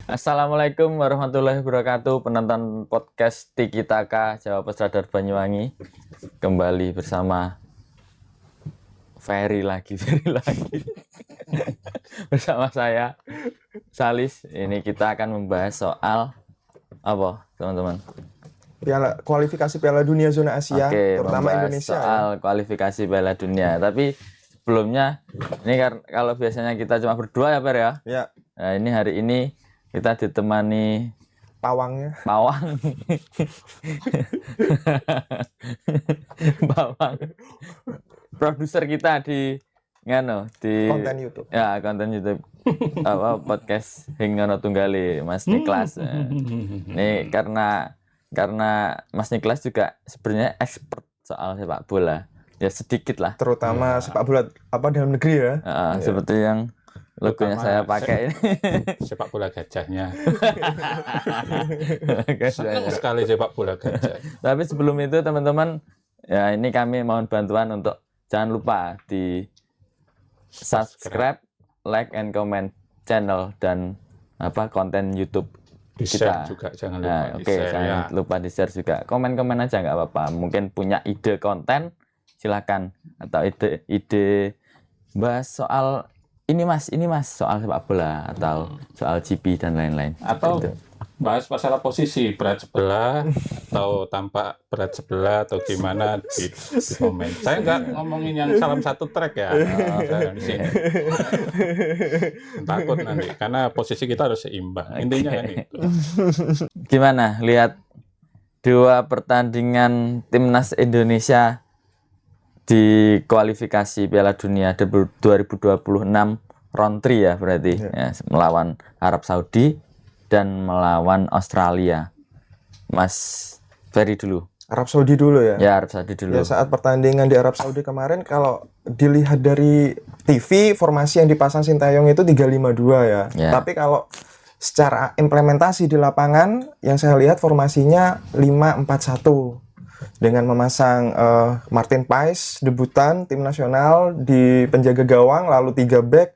Assalamualaikum warahmatullahi wabarakatuh, penonton podcast Tiki Taka Jawa Pesradar Banyuwangi. Kembali bersama Ferry lagi. Bersama saya Salis. Ini kita akan membahas soal apa, teman-teman? Kualifikasi Piala Dunia zona Asia, Oke, terutama membahas Indonesia. Soal kualifikasi Piala Dunia. Tapi sebelumnya, ini kalau biasanya kita cuma berdua ya, Per ya? Ya. Nah, ini hari ini kita ditemani Pawang. Pawang. Produser kita di Konten YouTube. Ya, konten YouTube. Podcast Hingono Tunggali, Mas Niklas. Ini karena Mas Niklas juga sebenarnya expert soal sepak bola. Ya sedikit lah. Terutama sepak bola dalam negeri ya. Seperti yang logonya saya pakai ini. Sepak bola gajahnya. Senang sekali sepak bola gajah. Tapi sebelum itu teman-teman, ya ini kami mohon bantuan untuk jangan lupa di subscribe, like and comment channel dan konten YouTube Di-share kita. juga jangan lupa. Jangan lupa di-share juga. Komen-komen aja nggak apa-apa. Mungkin punya ide konten silakan, atau ide bahas soal ini mas soal sepak bola atau soal GP dan lain-lain. Atau gitu. bahas masalah posisi berat sebelah atau tampak berat sebelah atau gimana di komen. Saya nggak ngomongin yang salam satu track ya. Saya di sini. Takut nanti karena posisi kita harus seimbang. Intinya kan itu. Gimana lihat dua pertandingan timnas Indonesia di kualifikasi Piala Dunia 2026 round 3 ya berarti ya, melawan Arab Saudi dan melawan Australia. Mas Ferry dulu. Arab Saudi dulu ya. Ya, Arab Saudi dulu. Ya, saat pertandingan di Arab Saudi kemarin kalau dilihat dari TV formasi yang dipasang Sintayong itu 352 ya. Tapi kalau secara implementasi di lapangan yang saya lihat formasinya 541. Dengan memasang Martin Pais debutan tim nasional di penjaga gawang, lalu 3 back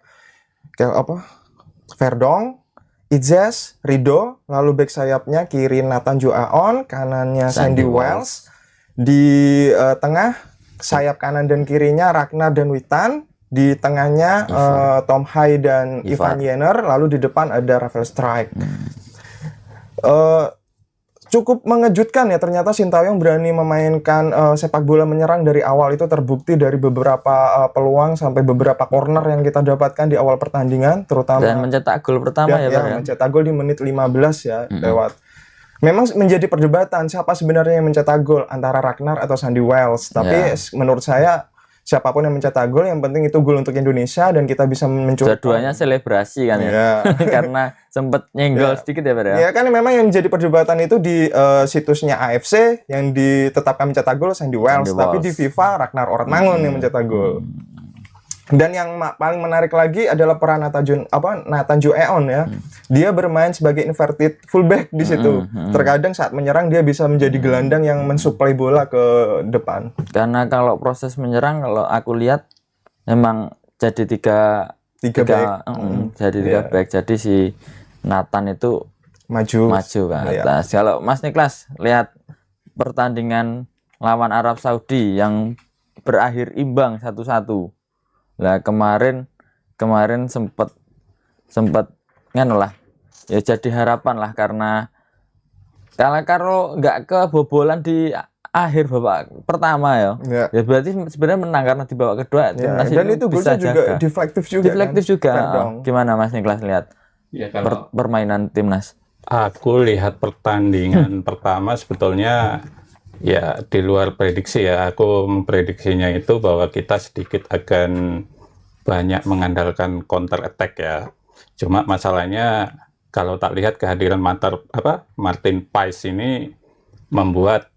Verdong, Idzes, Rido, lalu back sayapnya kiri Nathan Joaon, kanannya Sandy Wells, di tengah sayap kanan dan kirinya Ragnar dan Witan, di tengahnya Tom Hai dan Ivan Jenner, lalu di depan ada Rafael Strijk. Cukup mengejutkan ya, ternyata Sintayong berani memainkan sepak bola menyerang dari awal. Itu terbukti dari beberapa peluang sampai beberapa corner yang kita dapatkan di awal pertandingan, terutama dan mencetak gol pertama mencetak gol di menit 15 ya, lewat. Memang menjadi perdebatan siapa sebenarnya yang mencetak gol, antara Ragnar atau Sandy Wells. Tapi menurut saya siapapun yang mencetak gol, yang penting itu gol untuk Indonesia dan kita bisa mencuri. Dua-duanya selebrasi kan ya. Karena sempat nyenggol sedikit ya, Pak ya. Ya kan memang yang jadi perdebatan itu di situsnya AFC yang ditetapkan mencetak gol Sandy Wells, tapi di FIFA Ragnar Ortmangun yang mencetak gol. Dan yang paling menarik lagi adalah peran Nathan Joaon ya. Dia bermain sebagai inverted fullback di situ. Terkadang saat menyerang dia bisa menjadi gelandang yang mensuplai bola ke depan. Karena kalau proses menyerang, kalau aku lihat memang jadi tiga back. Jadi 3 back. Jadi si Nathan itu maju ke atas. Kalau Mas Niklas lihat pertandingan lawan Arab Saudi yang berakhir imbang 1-1. Lah kemarin sempat ya jadi harapan lah, karena kalau nggak kebobolan di akhir babak pertama ya berarti sebenarnya menang, karena di babak kedua timnas dan itu bisa juga deflektif juga. Gimana Mas Niklas lihat permainan timnas? Aku lihat pertandingan pertama sebetulnya ya di luar prediksi ya. Aku memprediksinya itu bahwa kita sedikit akan banyak mengandalkan counter attack ya. Cuma masalahnya kalau tak lihat kehadiran Martin Pais ini membuat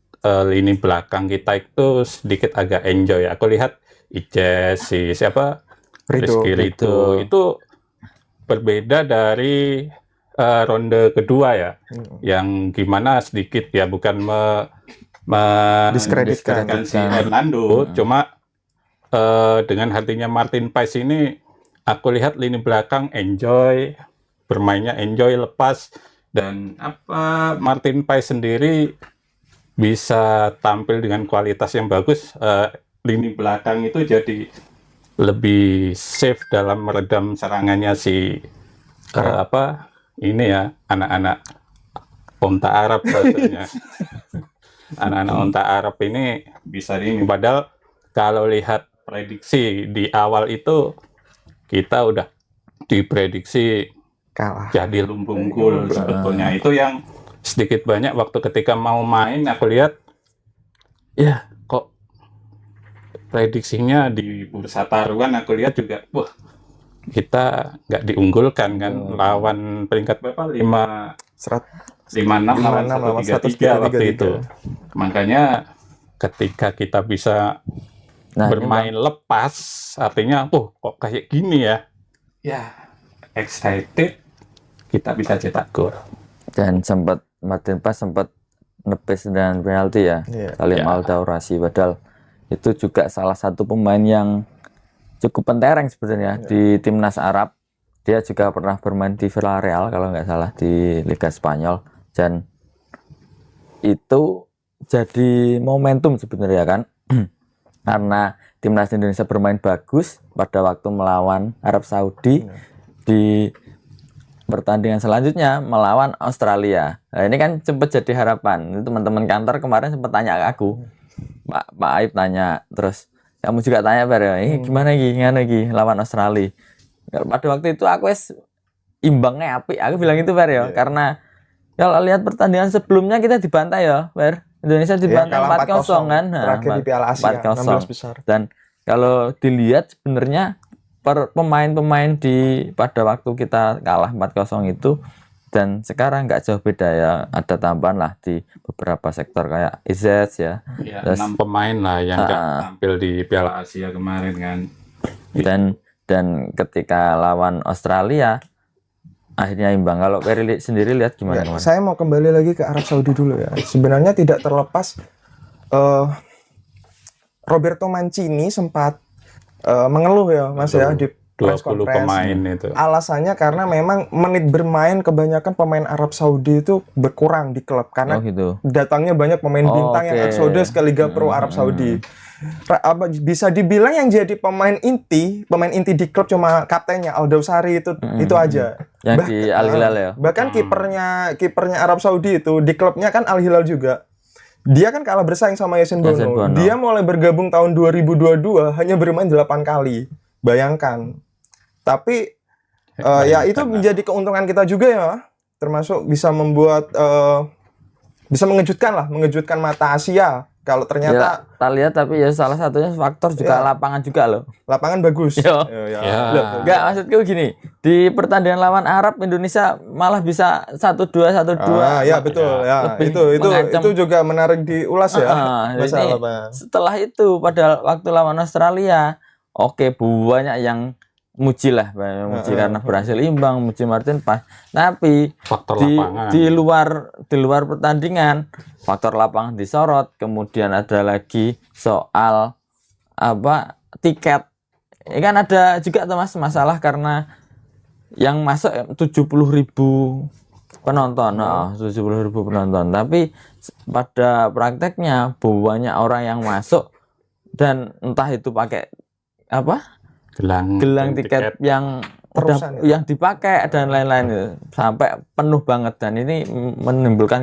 lini belakang kita itu sedikit agak enjoy. Aku lihat Ijes, Rizky Ridho itu berbeda dari ronde kedua ya, yang gimana sedikit ya bukan diskreditkan si Hernando, cuma dengan hadirnya Martin Pais ini aku lihat lini belakang enjoy, bermainnya enjoy, lepas, dan Martin Paes sendiri bisa tampil dengan kualitas yang bagus. Lini belakang itu jadi lebih safe dalam meredam serangannya si ini ya, anak-anak onta Arab bahasanya. Anak-anak onta Arab ini bisa ini. Padahal kalau lihat prediksi di awal itu kita udah diprediksi kalah, jadi lumbung gol sebetulnya. Itu yang sedikit banyak waktu ketika mau main aku lihat ya kok prediksinya di bursa taruhan aku lihat juga wah kita nggak diunggulkan kan, lawan peringkat berapa 56 lawan 133 waktu itu. Makanya ketika kita bisa bermain lepas, artinya kok kayak gini ya excited, kita bisa cetak gol. Dan Martin Paes sempat nepis dengan penalti ya, Salim Al-Daurasi, padahal itu juga salah satu pemain yang cukup pentereng sebenarnya di timnas Arab. Dia juga pernah bermain di Villarreal kalau nggak salah di Liga Spanyol, dan itu jadi momentum sebenarnya kan karena timnas Indonesia bermain bagus pada waktu melawan Arab Saudi, di pertandingan selanjutnya melawan Australia. Nah, ini kan sempat jadi harapan. Teman-teman kantor kemarin sempat tanya ke aku, Pak Aib tanya, terus kamu juga tanya Pak, ini gimana lagi lawan Australia. Pada waktu itu aku imbangnya api, aku bilang itu Pak ya, karena kalau lihat pertandingan sebelumnya kita dibantai ya Pak, Indonesia dibantai 4-0 kan, terakhir di Piala Asia 16 besar. Dan kalau dilihat sebenarnya pemain-pemain pada waktu kita kalah 4-0 itu dan sekarang nggak jauh beda ya, ada tambahan lah di beberapa sektor kayak Izet ya. Terus 6 pemain lah yang nggak tampil di Piala Asia kemarin kan. Dan ketika lawan Australia akhirnya imbang. Kalau Ferry sendiri lihat gimana? Saya mau kembali lagi ke Arab Saudi dulu ya. Sebenarnya tidak terlepas Roberto Mancini sempat mengeluh ya Mas ya di press 20 pemain itu. Alasannya karena memang menit bermain kebanyakan pemain Arab Saudi itu berkurang di klub karena datangnya banyak pemain bintang yang eksodus ke Liga Pro Arab Saudi. Bisa dibilang yang jadi pemain inti di klub cuma kaptennya Al-Dawsari itu aja. Yang di Al Hilal ya. Bahkan kipernya Arab Saudi itu di klubnya kan Al Hilal juga. Dia kan kalah bersaing sama Yasin Bono. Dia mulai bergabung tahun 2022 hanya bermain 8 kali. Bayangkan. Tapi ya itu menjadi keuntungan kita juga ya. Termasuk bisa membuat bisa mengejutkan mata Asia. Kalau ternyata kita lihat, tapi ya salah satunya faktor juga lapangan juga loh. Lapangan bagus. Enggak, maksudku gini, di pertandingan lawan Arab Indonesia malah bisa 1-2. Ya betul ya. Itu juga menarik diulas ya. Setelah itu pada waktu lawan Australia, banyak yang muji karena berhasil imbang, muji Martin Paes. Tapi di luar pertandingan faktor lapangan disorot. Kemudian ada lagi soal tiket. Ini kan ada juga Mas masalah karena yang masuk 70.000 penonton, 70.000 penonton. Tapi pada prakteknya banyak orang yang masuk dan entah itu pakai gelang tiket yang dipakai dan lain-lain sampai penuh banget, dan ini menimbulkan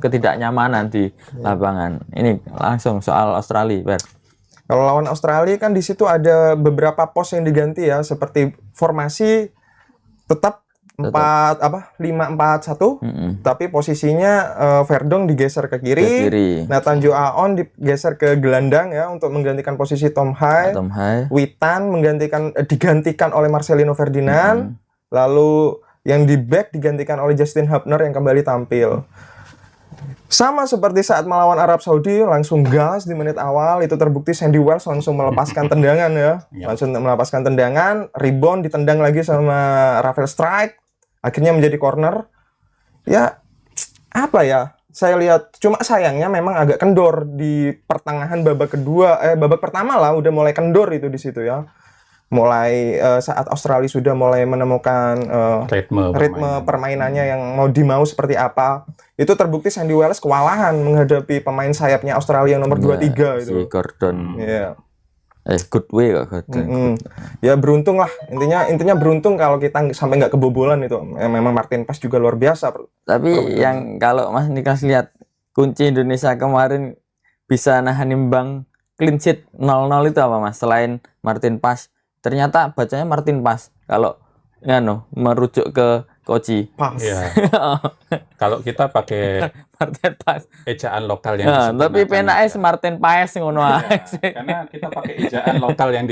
ketidaknyamanan di lapangan. Ini langsung soal Australia, Ber. Kalau lawan Australia kan di situ ada beberapa pos yang diganti ya, seperti formasi tetap 5-4-1, tapi posisinya Verdong digeser ke kiri. Nathan Joaon digeser ke gelandang ya untuk menggantikan posisi Tom Hai. Witan digantikan oleh Marcelino Ferdinand. Lalu yang di back digantikan oleh Justin Hubner yang kembali tampil. Sama seperti saat melawan Arab Saudi, langsung gas di menit awal, itu terbukti Sandy Wells langsung melepaskan tendangan ya. Langsung melepaskan tendangan, rebound ditendang lagi sama Rafael Strike. Akhirnya menjadi corner. Ya, saya lihat cuma sayangnya memang agak kendor di pertengahan babak pertama lah udah mulai kendor itu di situ ya. mulai saat Australia sudah mulai menemukan ritme permainannya yang mau dimau seperti apa, itu terbukti Sandy Wells kewalahan menghadapi pemain sayapnya Australia yang nomor 23 itu. Si Gordon. Iya. Good way kok Gordon. Ya beruntung lah, intinya beruntung kalau kita sampai nggak kebobolan itu. Memang Martin Paes juga luar biasa. Tapi yang kalau Mas Nikas lihat kunci Indonesia kemarin bisa nahan imbang clean sheet 0-0 itu apa Mas? Selain Martin Paes, ternyata bacanya Martin Paes kalau merujuk ke Koci. Pas. Ya. Kalau kita pakai Martin Paes ejaan lokal yang tapi penake Martin Paes ngono ae. Karena kita pakai ejaan lokal yang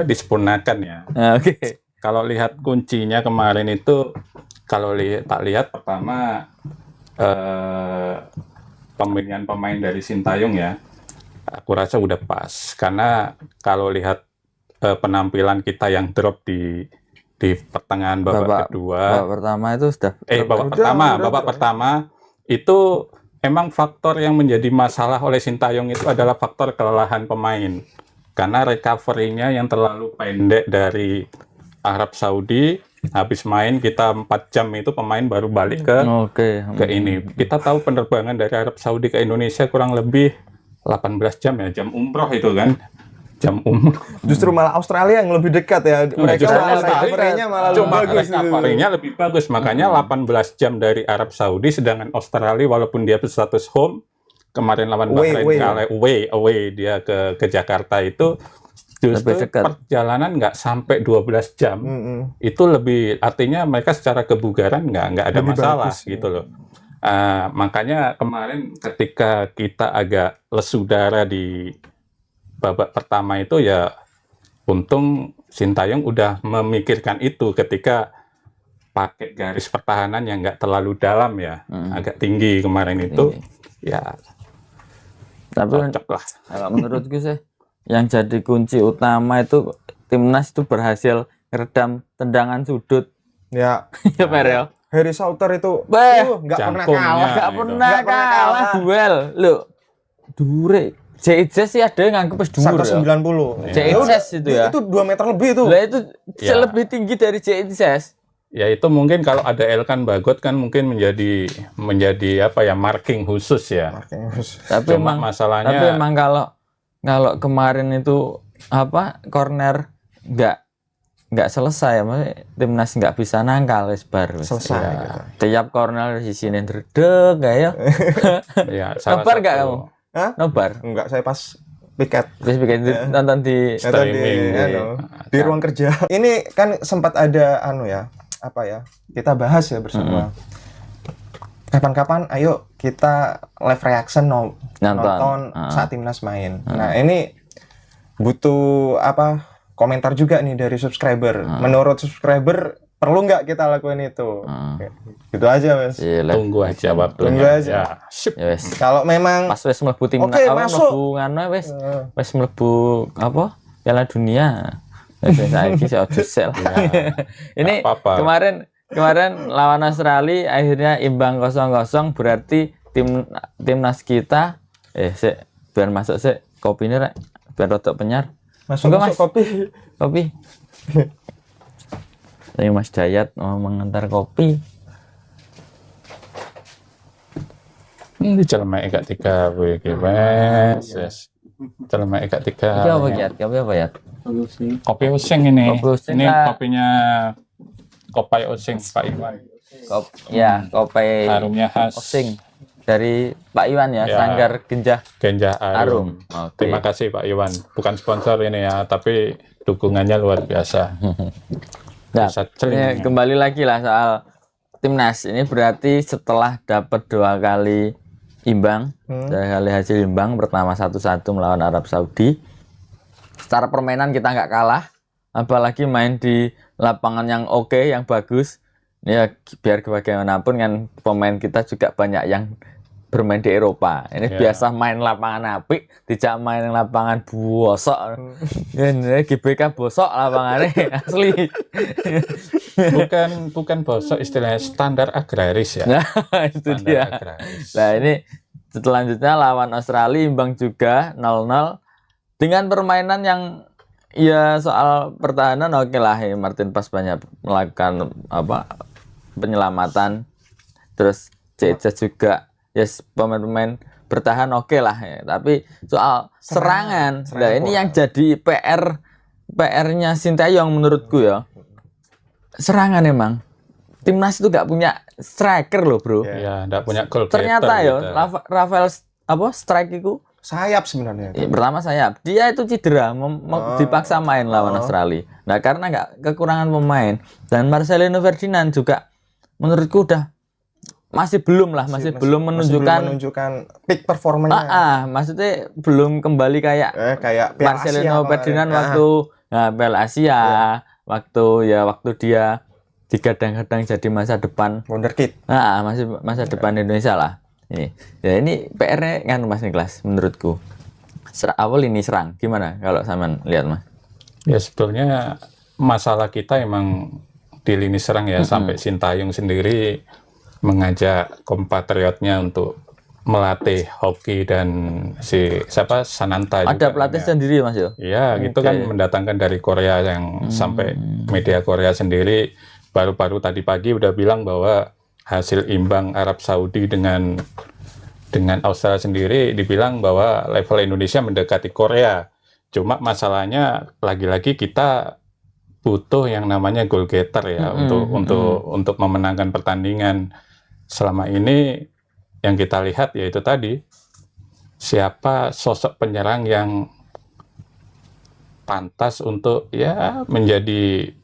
disempurnakan ya. Oke. Kalau lihat kuncinya kemarin itu, kalau tak lihat pertama pemilihan pemain dari Sintayong ya, aku rasa udah pas. Karena kalau lihat penampilan kita yang drop di pertengahan babak kedua. Babak pertama itu sudah. Babak pertama itu emang faktor yang menjadi masalah oleh Sintayong itu adalah faktor kelelahan pemain. Karena recovery-nya yang terlalu pendek dari Arab Saudi, habis main kita 4 jam itu pemain baru balik ke ini. Kita tahu penerbangan dari Arab Saudi ke Indonesia kurang lebih 18 jam ya, jam umroh itu kan. Justru malah Australia yang lebih dekat ya. Mereka recovery-nya malah lebih bagus. Recovery-nya lebih bagus. Makanya 18 jam dari Arab Saudi, sedangkan Australia walaupun dia berstatus home, kemarin lawan Bahrain away dia ke Jakarta itu justru perjalanan nggak sampai 12 jam. Itu lebih, artinya mereka secara kebugaran nggak ada lebih masalah bagus, gitu loh. Makanya kemarin ketika kita agak lesu darah di babak pertama itu ya, untung Sintayong udah memikirkan itu ketika pakai garis pertahanan yang nggak terlalu dalam ya, agak tinggi kemarin itu. Ya, tapi cocok lah. Kalau menurutku sih, yang jadi kunci utama itu timnas itu berhasil meredam tendangan sudut. Ya, ya Perel. Harry Sauter itu nggak pernah kalah duel. Loh, Dure. JIJ sih ada yang nganggep dhuwur ya. 190. JIJ itu ya. Itu 2 meter lebih itu. Lah itu lebih tinggi dari JIJ. Ya itu mungkin kalau ada Elkan Bagot kan mungkin menjadi apa ya, marking khusus ya. Tapi emang kalau kemarin itu corner nggak selesai, maksudnya timnas nggak bisa nangkal baru selesai. Tiap corner di sini dredeg kayak ya. Nobar nggak kamu? Nobar? Enggak, saya pas piket. Nonton di streaming di ruang kerja. Ini kan sempat ada kita bahas ya bersama. Kapan-kapan ayo kita live reaction nonton saat timnas main. Nah, ini butuh komentar juga nih dari subscriber. Menurut subscriber perlu nggak kita lakuin itu? Gitu aja, Mas. Tunggu aja waktu. Tunggu aja. Ya, kalau memang pas wes mlebu timnas, mlebu wes mlebu Piala Dunia. Saiki saya odisel. Ini kemarin lawan Australia akhirnya imbang 0-0, berarti timnas kita biar masuk kopi ini rek, biar rotok penyar. Masuk kopi. Ini Mas Dayat mau mengantar kopi. Ini celemek gak 3 wes. Celemek gak 3. Kopi apa ya? Kopi Osing ini. Ini kopinya Kopai Osing Pak Iwan. Kopi harumnya khas Osing dari Pak Iwan ya, Sanggar Genjah Arum. Okay. Terima kasih Pak Iwan. Bukan sponsor ini ya, tapi dukungannya luar biasa. Nah, kembali lagi lah soal timnas. Ini berarti setelah dapat 2 kali imbang, 2 kali hasil imbang, pertama 1-1 melawan Arab Saudi. Secara permainan kita nggak kalah, apalagi main di lapangan yang oke, yang bagus. Ya biar bagaimanapun kan pemain kita juga banyak yang bermain di Eropa. Ini biasa main lapangan apik, tidak main lapangan bosok. Ini GBK bosok lapangannya asli. Bukan bosok, istilahnya standar agraris ya. Nah, itu standar dia. Agraris. Nah, ini selanjutnya lawan Australia imbang juga 0-0 dengan permainan yang ya soal pertahanan oke lah ya, Martin Paes banyak melakukan penyelamatan, terus Ceca juga pemain-pemain bertahan oke lah ya. Tapi soal serangan nah ini yang jadi PR-nya Sintayong menurutku ya. Serangan emang timnas itu gak punya striker loh bro. Ya, gak punya goal getter. Ternyata ya gitu. Rafael strike itu sayap sebenarnya. Pertama sayap. Dia itu cedera, dipaksa main lawan Australia. Nah karena nggak kekurangan pemain dan Marcelino Ferdinand juga menurutku udah masih belum menunjukkan peak performanya. Maksudnya belum kembali kayak Marcelino Ferdinand waktu Piala Asia, waktu dia digadang-gadang jadi masa depan wonderkid. Masih masa depan Indonesia lah. Ini PR-nya kan Mas Niklas menurutku. Awal ini serang, gimana kalau sampean lihat Mas? Ya sebetulnya masalah kita emang di lini serang ya, sampai Sintayong sendiri mengajak kompatriotnya untuk melatih hoki dan Sananta ada juga, pelatih sendiri Mas yo? Iya, gitu kan mendatangkan dari Korea yang sampai media Korea sendiri baru-baru tadi pagi udah bilang bahwa hasil imbang Arab Saudi dengan Australia sendiri dibilang bahwa level Indonesia mendekati Korea. Cuma masalahnya lagi-lagi kita butuh yang namanya goal getter ya untuk memenangkan pertandingan. Selama ini yang kita lihat yaitu tadi siapa sosok penyerang yang pantas untuk ya menjadi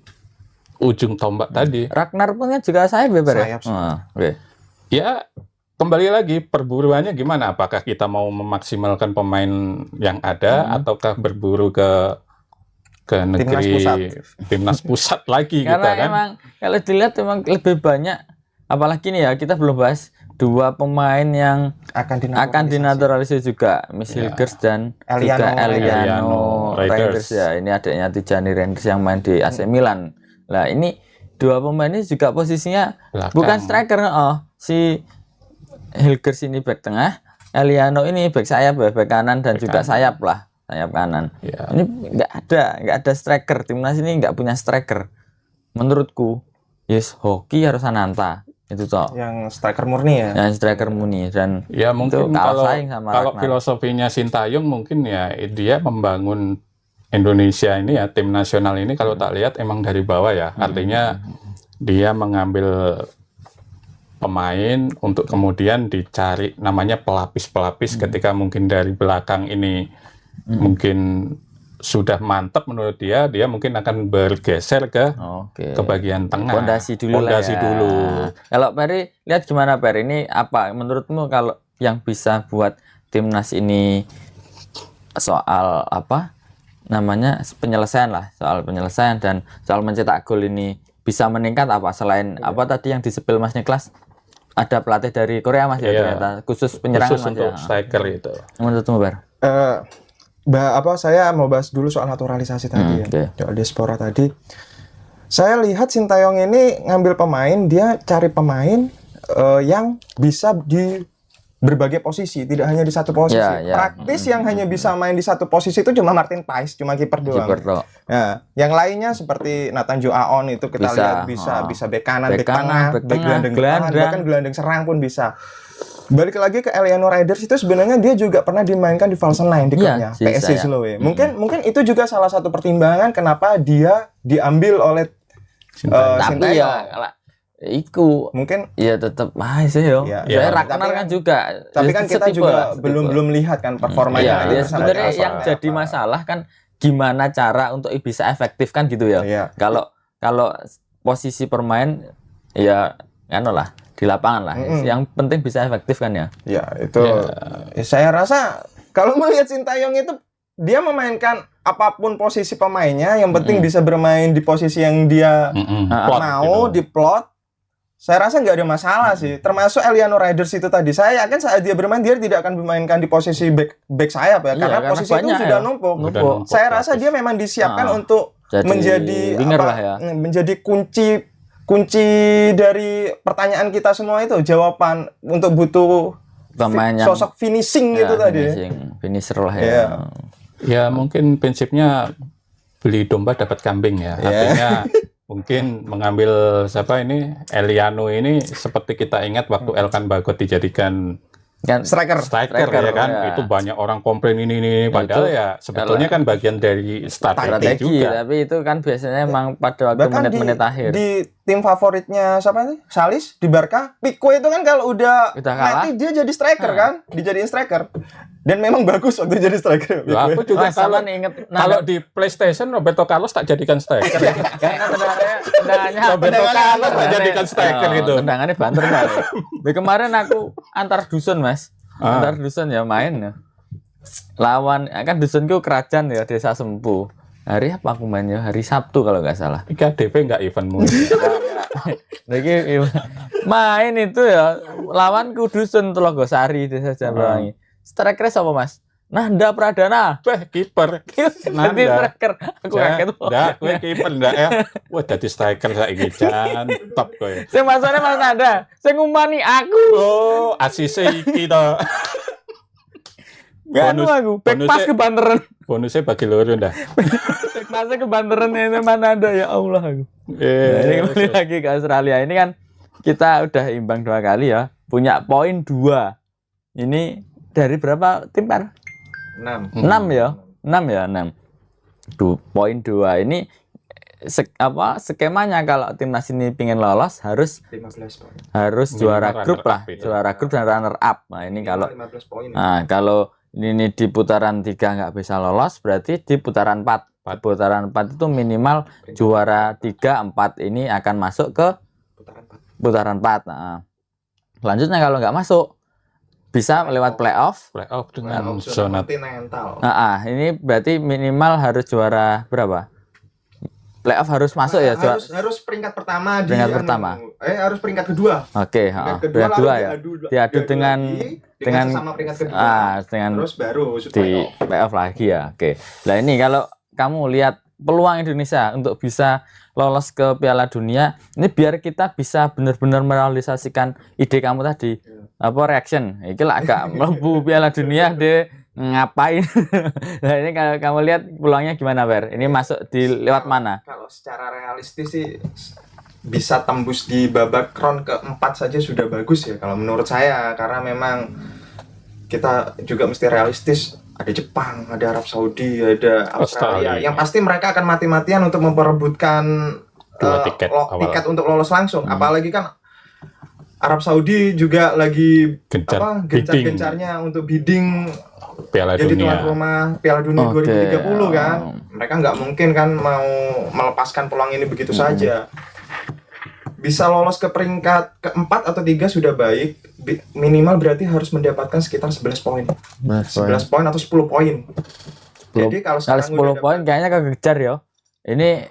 ujung tombak tadi. Ragnar punya juga sayap ya? Ya kembali lagi perburuannya gimana? Apakah kita mau memaksimalkan pemain yang ada ataukah berburu ke negeri timnas pusat lagi gitu kan? Karena emang kalau dilihat emang lebih banyak, apalagi nih ya kita belum bahas dua pemain yang akan dinaturalisasi juga, Hilgers dan Eliano Reinders ya. Ini adanya Tijani Reinders yang main di AC Milan. Lah ini dua pemain ini juga posisinya belakang. Bukan striker, si Hilgers ini back tengah, Eliano ini back sayap, back kanan dan juga sayap kanan. Ya. Ini nggak ada striker, timnas ini nggak punya striker. Menurutku, hoki harus Sananta itu toh. Yang striker murni ya. Yang striker murni dan ya mungkin kalau filosofinya Sintayong mungkin ya dia membangun Indonesia ini ya, tim nasional ini kalau tak lihat emang dari bawah ya. Artinya dia mengambil pemain untuk kemudian dicari namanya pelapis-pelapis ketika mungkin dari belakang ini mungkin sudah mantap menurut dia mungkin akan bergeser ke bagian tengah. Pondasi dulu. Kalau Peri lihat gimana Peri? Ini apa menurutmu kalau yang bisa buat timnas ini soal penyelesaian dan soal mencetak gol ini bisa meningkat apa selain tadi yang disebut Mas Niklas, ada pelatih dari Korea Mas ya ternyata khusus penyerangan khusus untuk striker itu. Menurutmu Bar? Saya mau bahas dulu soal naturalisasi tadi soal diaspora tadi. Saya lihat Sintayong ini ngambil pemain, dia cari pemain yang bisa di berbagai posisi, tidak hanya di satu posisi. Praktis yang hanya bisa main di satu posisi itu cuma Martin Paes, cuma kiper doang. Nah, yang lainnya seperti Nathan Joe Aon itu kita lihat bisa bek kanan, bek tengah, bek gelandang, bahkan gelandang serang pun bisa. Balik lagi ke Eliano Reinders itu sebenarnya dia juga pernah dimainkan di Valsenheim di klubnya PSC Slowe. Mungkin itu juga salah satu pertimbangan kenapa dia diambil oleh Sintayong. Mungkin tetap sih yo. Saya Ragnar kan juga. Tapi kan kita juga belum lihat kan performanya. Sebenarnya yang jadi masalah kan gimana cara untuk bisa efektif kan gitu ya. Kalau posisi permain di lapangan lah. Yang penting bisa efektif kan ya. Ya itu. Saya rasa kalau melihat Sintayong itu dia memainkan apapun posisi pemainnya, yang penting bisa bermain di posisi yang dia mau di plot. Saya rasa nggak ada masalah sih. Termasuk Eliano Reinders itu tadi. Saya yakin saat dia bermain dia tidak akan memainkan di posisi back sayap ya, karena posisi itu sudah numpuk. Saya rasa dia memang disiapkan untuk menjadi menjadi kunci dari pertanyaan kita semua itu, jawaban untuk butuh sosok finishing gitu tadi. Finisher lah ya. Ya mungkin prinsipnya beli domba dapat kambing ya. Artinya mungkin mengambil siapa ini Eliano ini seperti kita ingat waktu Elkan Bagot dijadikan kan striker ya kan, itu banyak orang komplain ini padahal itu, ya sebetulnya kan bagian dari strategi juga. Tapi itu kan biasanya emang pada waktu menit-menit akhir. Di tim favoritnya siapa sih? Salis di Barca, Pico itu kan kalau udah mati dia jadi striker kan, dijadiin striker. Dan memang bagus waktu jadi striker. Aku juga kalau di PlayStation Roberto Carlos tak jadikan striker. Karena tendangannya Roberto Carlos tak jadikan striker gitu. Tendangannya banter kali. Kemarin aku antar dusun Mas. Antar dusun ya main ya. Lawan kan dusunku kerajaan ya Desa Sempu. Hari apa aku mainnya? Hari Sabtu kalau nggak salah. IKDP nggak eventmu. Lagi main itu ya lawanku dusun Telogosari Desa Jambangi. Striker siapa Mas? Nanda Pradana. Kiper. Nanti striker. Aku kaget. Nggak, kowe kiper ndak ya. Wah, jadi striker saiki jan top kowe. Sing masane Mas Nanda, sing ngumani aku. Oh, asise iki to. Bonus aku, back pass kebanteran. Bonusnya bagi loro ndak. Back pass kebanteran ini mana ada ya Allah aku. Ini kembali lagi ke Australia. Ini kan kita udah imbang 2 kali ya. Punya poin 2. Ini dari berapa tim Per? 6 ya? 6. Poin 2 ini skemanya kalau timnas ini pingin lolos harus 15 poin. Harus juara grup lah, juara grup dan runner up. Nah, ini kalau 15 poin. Nah, kalau ini di putaran 3 nggak bisa lolos, berarti di putaran 4. Putaran 4 itu minimal juara 3, 4 ini akan masuk ke putaran 4. Nah, selanjutnya kalau nggak masuk bisa lewat playoff dengan zona kontinental. Ini berarti minimal harus juara berapa? Playoff harus masuk ya? Harus peringkat pertama harus peringkat kedua. Oke, peringkat kedua ya. Diadu dengan sama peringkat kedua. Dengan terus baru di playoff lagi ya. Oke. Nah, ini kalau kamu lihat peluang Indonesia untuk bisa lolos ke Piala Dunia, ini biar kita bisa benar-benar merealisasikan ide kamu tadi. Reaction. Iki lah agak mlebu Piala Dunia deh ngapain. Nah, ini kalau kamu lihat peluangnya gimana, Ber? Ini masuk di lewat mana? Kalau secara realistis sih bisa tembus di babak round keempat saja sudah bagus ya kalau menurut saya, karena memang kita juga mesti realistis. Ada Jepang, ada Arab Saudi, ada Australia. Yang pasti mereka akan mati-matian untuk memperebutkan tiket untuk lolos langsung. Apalagi kan Arab Saudi juga lagi gencar-gencarnya untuk bidding Piala jadi Dunia. tuan rumah Piala Dunia 2030 kan. Mereka nggak mungkin kan mau melepaskan peluang ini begitu saja. Bisa lolos ke peringkat keempat atau 3 sudah baik. Minimal berarti harus mendapatkan sekitar 11 poin. 11 poin atau 10 poin. Jadi kalau 10 poin kayaknya kekejar ya. Ini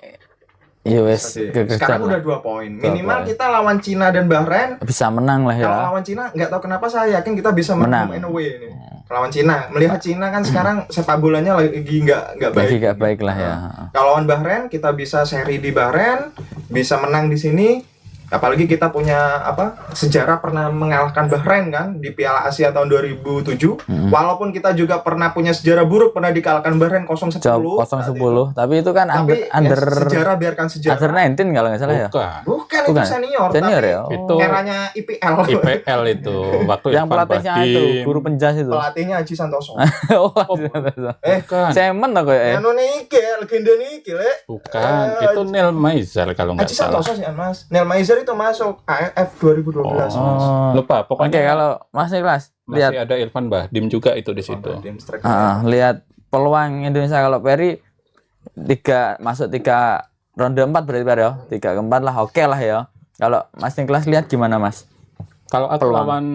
sekarang udah 2 poin. Minimal kita lawan Cina dan Bahrain bisa menang lah ya. Kalau lawan Cina nggak tahu kenapa saya yakin kita bisa menang away ini. Lawan Cina, melihat Cina kan sekarang sepak bolanya lagi nggak baik. Lagi nggak baik lah ya. Kalau lawan Bahrain kita bisa seri di Bahrain, bisa menang di sini. Apalagi kita punya sejarah pernah mengalahkan Bahrain kan di Piala Asia tahun 2007. Walaupun kita juga pernah punya sejarah buruk, pernah dikalahkan Bahrain 0-10. 0-10, tapi itu kan under sejarah, biarkan sejarah. Under 19 kalau nggak salah ya. Bukan itu senior tapi ya. Itu eranya IPL. IPL itu waktu yang pelatihnya itu guru penjas itu. Pelatihnya Haji Santoso. Kan. Semen kok ya. Anu niki legenda niki, Bukan, itu Neil Maizar kalau nggak salah. Haji Santoso sih, Mas. Neil Maizar itu masuk AFF 2012. Lupa pokoknya. Oke, kalau Mas Niklas lihat masih ada Irfan Bahdim juga itu di situ. Lihat peluang Indonesia kalau Peri 3 ronde 4 berarti Peri ya. 3 ke 4 lah, oke lah ya. Kalau Mas Niklas lihat gimana, Mas? Kalau aku lawan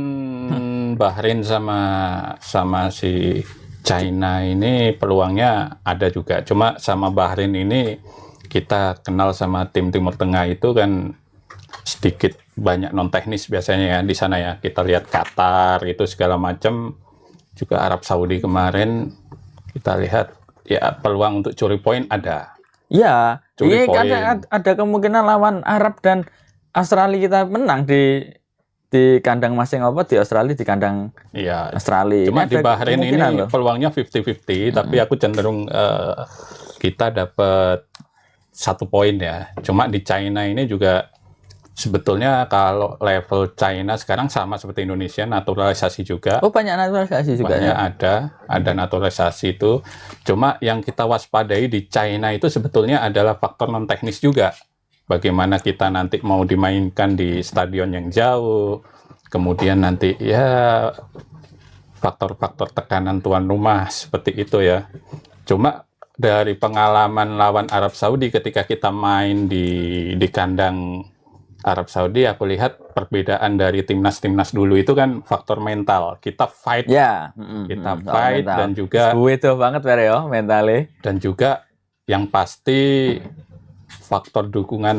Bahrain sama si China ini peluangnya ada juga. Cuma sama Bahrain ini kita kenal sama tim Timur Tengah itu kan sedikit banyak non teknis biasanya ya di sana ya. Kita lihat Qatar itu segala macam, juga Arab Saudi kemarin kita lihat ya peluang untuk curi poin ada. Iya, ini kan ada kemungkinan lawan Arab dan Australia kita menang di kandang masing di Australia di kandang Australia. Cuma di Bahrain ini peluangnya 50-50, tapi aku cenderung kita dapat 1 poin ya. Cuma di China ini juga sebetulnya kalau level China sekarang sama seperti Indonesia, naturalisasi juga. Oh, banyak naturalisasi juga banyak ya? Ada naturalisasi itu. Cuma yang kita waspadai di China itu sebetulnya adalah faktor non teknis juga. Bagaimana kita nanti mau dimainkan di stadion yang jauh, kemudian nanti ya faktor-faktor tekanan tuan rumah seperti itu ya. Cuma dari pengalaman lawan Arab Saudi ketika kita main di kandang Arab Saudi, aku lihat perbedaan dari timnas dulu itu kan faktor mental. Kita fight, kita fight mental. Dan juga itu banget ya mentalnya. Dan juga yang pasti faktor dukungan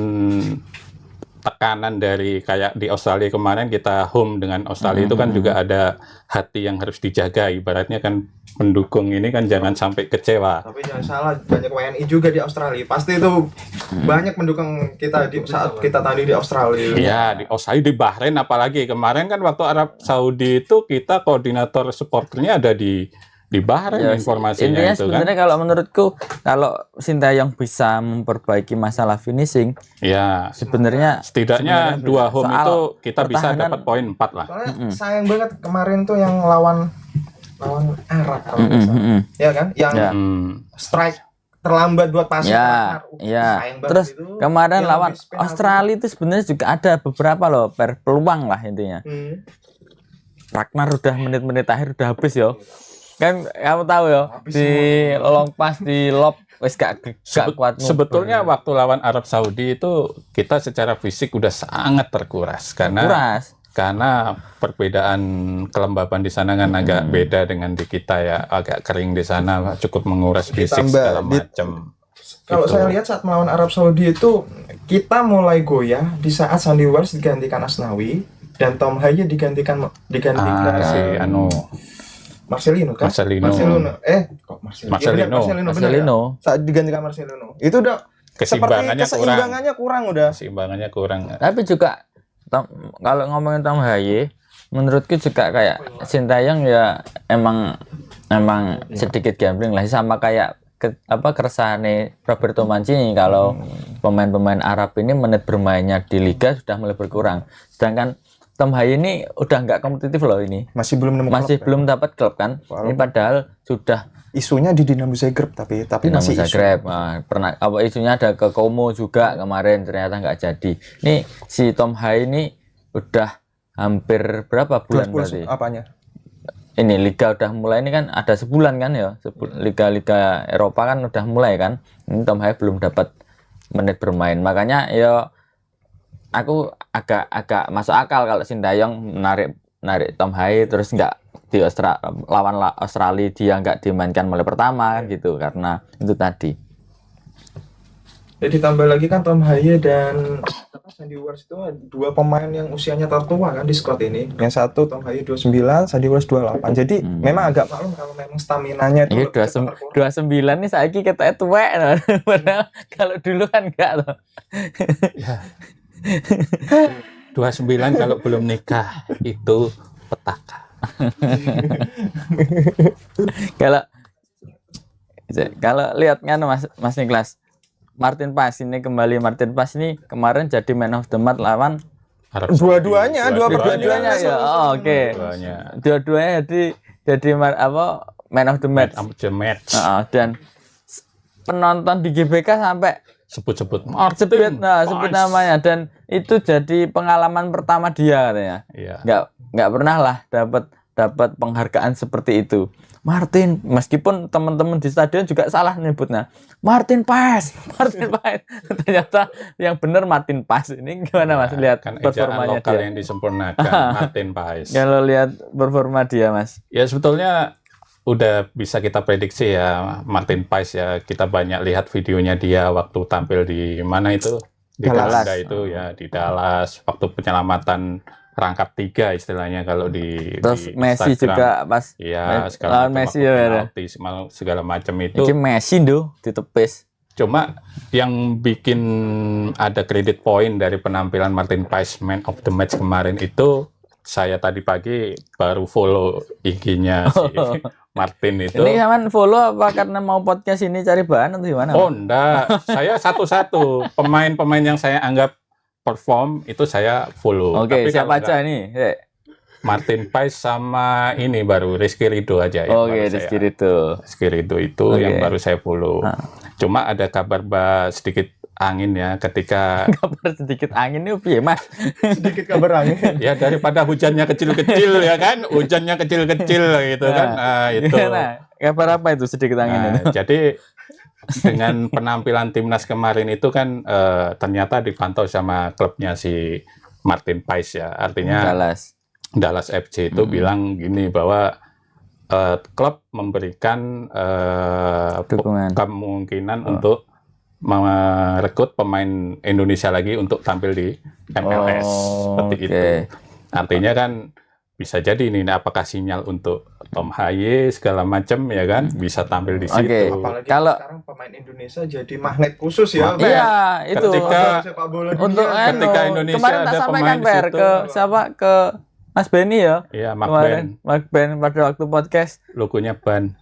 tekanan dari kayak di Australia kemarin kita home dengan Australia itu kan juga ada hati yang harus dijaga. Ibaratnya kan pendukung ini kan jangan sampai kecewa. Tapi jangan salah, banyak WNI juga di Australia. Pasti itu banyak pendukung kita di saat kita tadi di Australia. Iya, di Australia, di Bahrain apalagi. Kemarin kan waktu Arab Saudi itu kita koordinator supporternya ada di Bahrain ya, informasinya intinya itu sebenarnya kan. Kalau menurutku kalau Sintayong bisa memperbaiki masalah finishing, ya sebenarnya setidaknya 2 home itu kita bisa dapat poin 4 lah. Soalnya sayang banget kemarin tuh yang lawan Arab ya kan, yang strike terlambat buat passing. Terus itu, kemarin lawan Australia itu sebenarnya juga ada beberapa loh peluang lah intinya. Ragnar udah menit-menit akhir udah habis yo. Kan kamu tahu ya, di long pass, di lob wis gak kuat. Sebetulnya waktu lawan Arab Saudi itu kita secara fisik udah sangat terkuras karena perbedaan kelembaban di sana kan agak beda dengan di kita ya, agak kering di sana, cukup menguras fisik segala macam. Kalau saya lihat saat melawan Arab Saudi itu kita mulai goyah di saat Sandy Wells digantikan Asnawi dan Tom Haye digantikan Marcelino. Saat digantikan Marcelino. Itu udah keseimbangannya kurang. Tapi juga kalau ngomongin Tom Haye, menurutku juga kayak Sintayong ya emang sedikit gambling lah, sama kayak keresahannya Roberto Mancini kalau pemain-pemain Arab ini menit bermainnya di liga sudah mulai berkurang. Sedangkan Tom Haye ini udah nggak kompetitif loh ini. Masih belum dapat klub kan. Ini padahal sudah isunya di Dinamo Zagreb tapi masih Zagreb. Pernah isunya ada ke Como juga kemarin, ternyata nggak jadi. Ini si Tom Haye ini udah hampir berapa bulan berarti? Apanya? Ini liga udah mulai, ini kan ada sebulan kan ya. Liga Eropa kan udah mulai kan. Ini Tom Haye belum dapat menit bermain. Makanya ya aku agak masuk akal kalau Sintayong narik Tom Haye terus nggak di lawan Australia dia nggak dimainkan mulai pertama gitu, karena itu tadi. Jadi tambah lagi kan Tom Haye dan Sandy Wells itu 2 pemain yang usianya tertua kan di squad ini. Yang satu Tom Haye 29, Sandy Wells 28. Jadi memang agak maklum kalau memang staminanya itu 29 nih saiki ketok tuwek. Padahal kalau dulu kan enggak tuh. 29 kalau belum nikah itu petaka. Kalau lihat kan Mas Niklas, Martin Paes ini kemarin jadi man of the match lawan dua-duanya ya. Oke. Dua-duanya jadi man of the match. Dan penonton di GBK sampai sebut namanya, dan itu jadi pengalaman pertama dia katanya. Nggak pernah lah dapat penghargaan seperti itu. Martin, meskipun teman-teman di stadion juga salah nyebutnya Martin Paes. Ternyata yang benar Martin Paes. Ini gimana Mas lihat kan performanya dia? Yang disempurnakan Martin Paes. Kalau lihat performa dia Mas. Ya sebetulnya udah bisa kita prediksi ya Martin Paes ya. Kita banyak lihat videonya dia waktu tampil di mana itu? Di Dallas itu ya, di Dallas waktu penyelamatan rangkap 3 istilahnya kalau di Messi Instagram. Juga pas segala Messi ya, segala macam itu. Ini Messi ditepis. Cuma yang bikin ada credit point dari penampilan Martin Paes man of the match kemarin itu saya tadi pagi baru follow IG-nya si Martin itu. Ini kan follow apa karena mau podcast ini cari bahan atau gimana? Oh enggak, saya satu-satu pemain-pemain yang saya anggap perform itu saya follow. Oke, tapi siapa aja ini? Martin Pais sama ini baru Rizky Ridho aja. Oke, Rizky Ridho. Rizky Ridho itu yang baru saya follow. Cuma ada kabar sedikit angin ya ketika kabar sedikit angin itu piye Mas? Sedikit kabar angin. Ya daripada hujannya kecil-kecil ya kan, hujannya kecil-kecil gitu kan. Nah, itu. Nah, kabar apa itu sedikit angin itu? Jadi dengan penampilan timnas kemarin itu kan ternyata dipantau sama klubnya si Martin Pais ya. Artinya Dallas FC itu bilang gini bahwa klub memberikan kemungkinan untuk merekrut pemain Indonesia lagi untuk tampil di MLS seperti itu. Artinya kan bisa jadi ini apakah sinyal untuk Tom Haye segala macam ya kan bisa tampil di situ. Apalagi kalau sekarang pemain Indonesia jadi magnet khusus ya. Iya, itu. Untuk ketika Indonesia kemarin ada pemain di situ. Ke Mas Benny ya? Iya, Mark Ben pada waktu podcast. Logonya ban.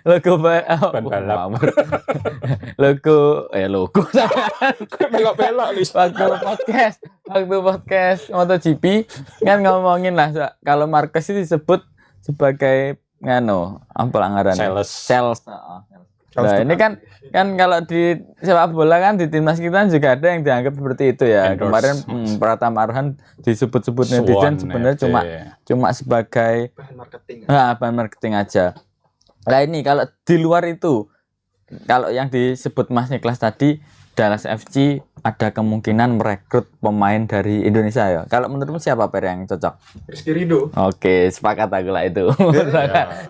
Logo ban balap. logo belok-belok waktu podcast MotoGP kan ngomongin lah kalau Marquez itu disebut sebagai sales. Nah, ini kan kalau di sepak bola kan di timnas kita juga ada yang dianggap seperti itu ya. Kemarin Pratama Arhan disebut-sebut netizen sebenarnya cuma sebagai bahan marketing aja. Nah ini kalau di luar itu, kalau yang disebut Mas Niklas tadi, Dallas FC ada kemungkinan merekrut pemain dari Indonesia ya. Kalau menurutmu siapa yang cocok? Rizky Ridho. Oke, sepakat aku lah itu.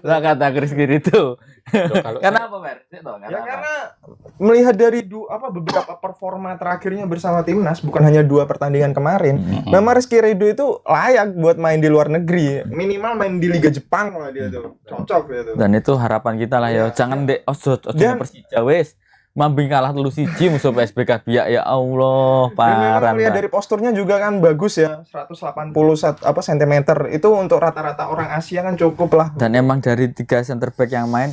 Sepakat aku Rizky Ridho. Karena apa, karena melihat dari beberapa performa terakhirnya bersama timnas, bukan hanya 2 pertandingan kemarin. Memang Rizky Ridho itu layak buat main di luar negeri. Minimal main di Liga Jepang lah dia tuh. Cocok dia tuh. Dan itu harapan kita lah ya. Jangan ojo Persija wes. Mambing kalah 3-1 musuh PSBK biak ya Allah, parah. Melihat dari posturnya juga kan bagus ya, 181 cm itu untuk rata-rata orang Asia kan cukup lah. Dan emang dari 3 center back yang main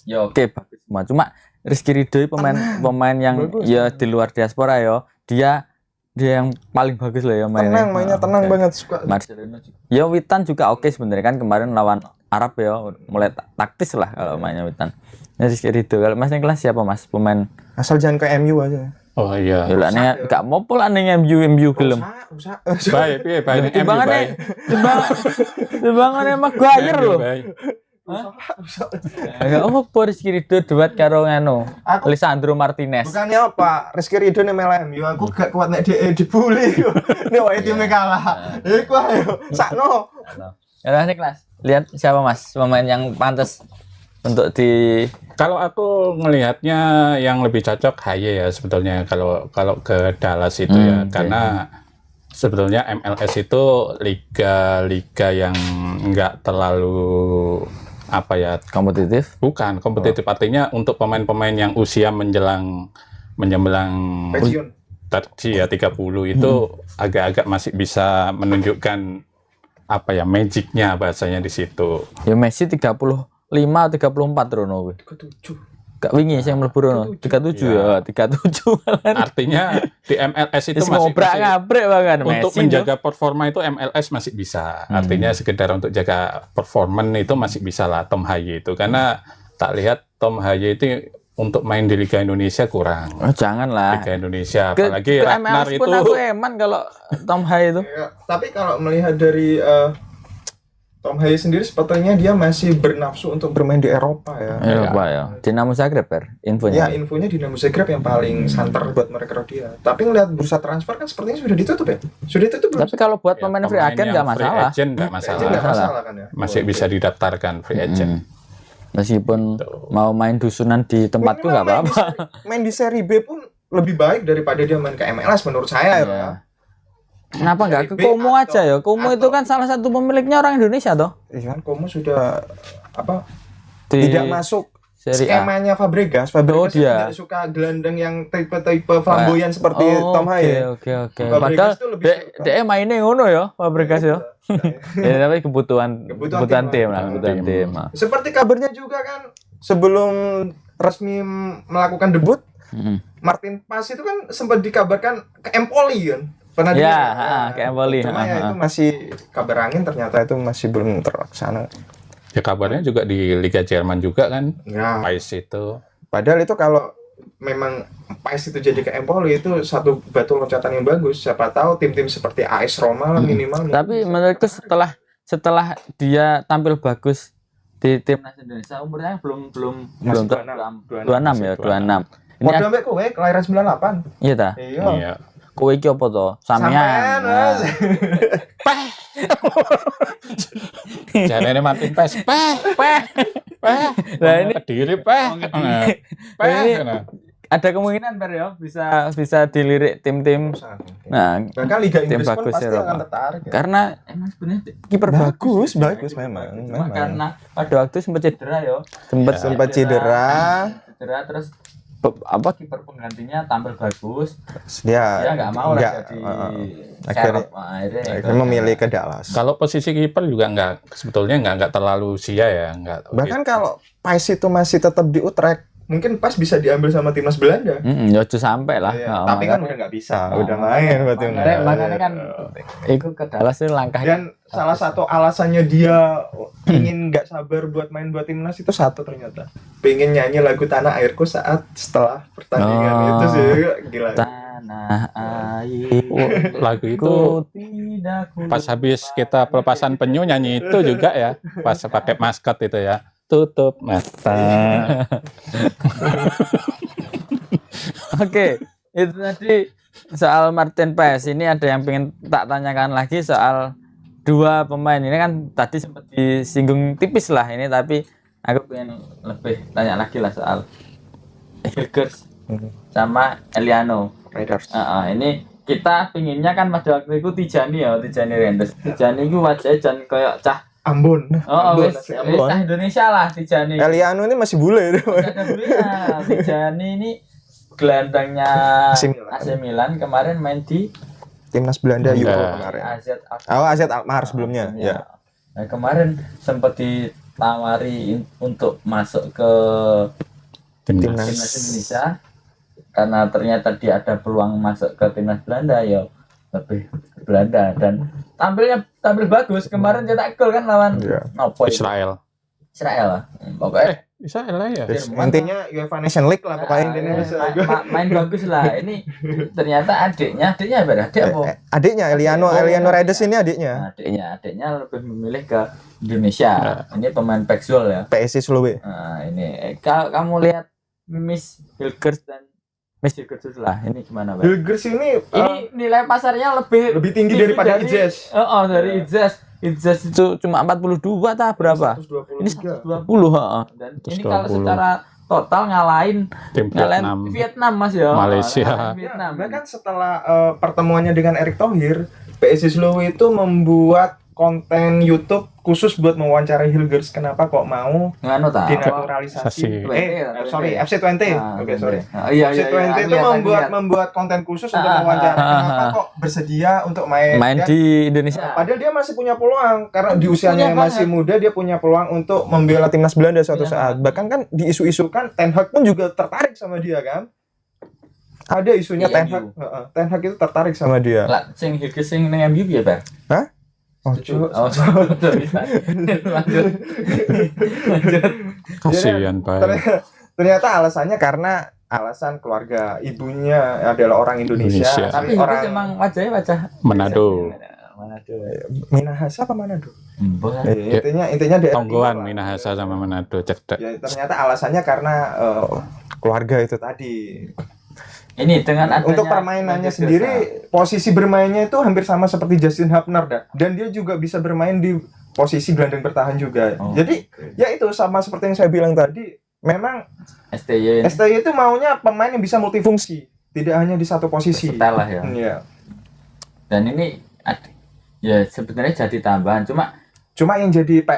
ya oke bagus semua. Cuma Rizky Ridho pemain yang bagus, ya di luar diaspora ya. Dia yang paling bagus lah ya mainnya. Mainnya tenang banget suka. Marcelino juga. Ya Witan juga oke sebenarnya kan kemarin lawan Arab ya mulai taktis lah kalau mainnya Witan. Rizky Ridho. Kalau Mas Niklas siapa Mas pemain? Asal jangan ke MU aja. Oh iya. Ya lah gak mau pola ning MU gelem. Baik. Timbangane Maguire lho. Enggak apa Rizky Ridho duet karo Lisandro Martinez. Bukannya apa? Rizky Ridho ning MU aku gak kuat nek dibully. Nek wae time kalah. Iku ayo sakno. Ya Niklas. Lihat siapa Mas pemain yang pantas untuk kalau aku ngelihatnya yang lebih cocok Haye ya sebetulnya kalau ke Dallas itu ya karena sebetulnya MLS itu liga yang enggak terlalu kompetitif. Bukan kompetitif artinya untuk pemain-pemain yang usia menjelang pensiun ya 30 itu agak-agak masih bisa menunjukkan magicnya bahasanya di situ. Ya Messi 35 34 Rono 37. Gak wingi sing mlebu Rono 37 ya 37 Artinya di MLS itu masih untuk menjaga performa itu MLS masih bisa. Artinya sekedar untuk jaga performa itu masih bisa lah Tom Haye itu karena tak lihat Tom Haye itu untuk main di Liga Indonesia kurang. Oh, janganlah. Liga Indonesia apalagi Ragnar itu. Aku eman kalau Tom Haye itu. Ya, tapi kalau melihat dari Tom Haye sendiri sepertinya dia masih bernafsu untuk bermain di Eropa ya. Eropa ya. Dinamo Zagreb infonya. Ya, infonya Dinamo Zagreb yang paling santer buat merekrut dia. Tapi ngelihat bursa transfer kan sepertinya sudah ditutup ya. Sudah ditutup belum? Tapi kalau buat pemain free agent enggak masalah. Free agent enggak masalah kan ya. Masih bisa didaftarkan free agent. Meskipun mau main dusunan di tempatku enggak apa-apa. Main di Serie B pun lebih baik daripada dia main ke MLS menurut saya ya. Kenapa nggak ke Como aja ya? Como itu kan salah satu pemiliknya orang Indonesia toh. Iya kan Como sudah tidak masuk skemanya Fabregas dia tidak suka gelandang yang tipe-tipe flamboyan seperti Tom Haye. Oke. Padahal dia mainnya ngono ya Fabregas ya. Ya tapi kebutuhan tim. Seperti kabarnya juga kan sebelum resmi melakukan debut, Martin Paes itu kan sempat dikabarkan ke Empoli kan. Pernah ke Empoli. Cuma ya itu masih kabar angin, ternyata itu masih belum terlaksana. Ya kabarnya juga di Liga Jerman juga kan. Ya. Paes itu. Padahal itu kalau memang Paes itu jadi ke Empoli itu satu batu loncatan yang bagus. Siapa tahu tim-tim seperti AS Roma minimal. Tapi menurutku setelah dia tampil bagus di timnas Indonesia, umurnya belum 26 ya, 26. Ini sampai kowe kelahiran 98. Iya ta? Iya. Kowe iki apa to? Sampean. Jangan Martin Paes. Nah ini Kediri ada kemungkinan ya bisa dilirik tim-tim. Nah, bahkan Liga Inggris pun pasti akan tertarik. Ya. Karena emang sebenarnya kiper bagus memang. Karena pada waktu sempat cedera ya. Sempat cedera terus kiper penggantinya tampil bagus. Dia enggak mau lah jadi akhirnya memilih ke Dallas. Kalau posisi kiper juga sebetulnya enggak terlalu sia ya, enggak. Bahkan kalau Paes itu masih tetap di Utrecht, mungkin pas bisa diambil sama timnas Belanda. Ya udah sampai lah. Tapi kan udah nggak bisa, udah main berarti. Makanya kan itu ke Dallas itu langkahnya. Dan salah satu alasannya dia ingin nggak sabar buat main buat timnas itu satu ternyata. Pengen nyanyi lagu Tanah Airku setelah pertandingan itu sih gila. Tanah air. Lagu itu pas habis kita pelepasan penyu nyanyi itu juga ya, pas pakai maskot itu ya. Tutup mata. Oke, itu tadi soal Martin Paes. Ini ada yang pengen tak tanyakan lagi soal dua pemain ini kan tadi sempat disinggung tipis lah ini, tapi aku pengen lebih tanya lagi lah soal Hilgers sama Eliano. Ini kita pinginnya kan pada waktu itu Tijani Reinders. Tijani itu wajahnya jangan kayak cah Ambon. Indonesia lah Tijani. Eliano ini masih bule itu. Tijani ini gelandangnya AC Milan kemarin main di timnas Belanda Euro kemarin. AZ Alkmaar sebelumnya. Ya. Nah, kemarin sempat ditawari untuk masuk ke timnas Indonesia karena ternyata dia ada peluang masuk ke timnas Belanda ya. Lebih Belanda dan tampil bagus kemarin cetak gol kan lawan Israel pokoknya Israel lah ya. Intinya UEFA Nation League lah pokoknya intinya main bagus lah. Ini ternyata adiknya adiknya Eliano Reinders ini adiknya lebih memilih ke Indonesia. Ini pemain Pexwell ya, PSI Slowe. Ini kamu lihat Miss Hilgers dan Hilgers lah, ini gimana Pak? Hilgers ini nilai pasarnya lebih tinggi daripada Idzes. Dari Idzes itu cuma 42 tak berapa? 120. Ini 120, dan ini kalau secara total ngalahin Vietnam Mas ya. Malaysia. Bahkan setelah pertemuannya dengan Erick Thohir, PSI Slowe itu membuat konten YouTube khusus buat mewawancarai Hilgers. Kenapa kok mau dinaturalisasi? FC20. FC20 itu membuat konten khusus untuk mewawancarai. Kenapa kok bersedia untuk main di Indonesia? Padahal dia masih punya peluang karena di usianya yang masih muda, dia punya peluang untuk membela timnas Belanda suatu saat. Bahkan kan diisu-isukan Ten Hag pun juga tertarik sama dia kan. Ada isunya Ten Hag itu tertarik sama dia. Lah sing Hilgers sing ning MU ya, Pak? Hah? Lanjut. Kasihan Pak. Ternyata alasannya karena alasan keluarga, ibunya adalah orang Indonesia. Tapi orang memang wajah Manado. Minahasa apa Manado? Intinya dia tonggoan Minahasa sama Manado cerdak. Ya, ternyata alasannya karena keluarga itu tadi. Ini dengan adanya untuk permainannya sendiri, posisi bermainnya itu hampir sama seperti Justin Hapner dan dia juga bisa bermain di posisi gelandang bertahan juga. Jadi ya itu sama seperti yang saya bilang tadi, memang STY itu maunya pemain yang bisa multifungsi, tidak hanya di satu posisi. Lah ya. Iya. Dan ini ya sebenarnya jadi tambahan, cuma yang jadi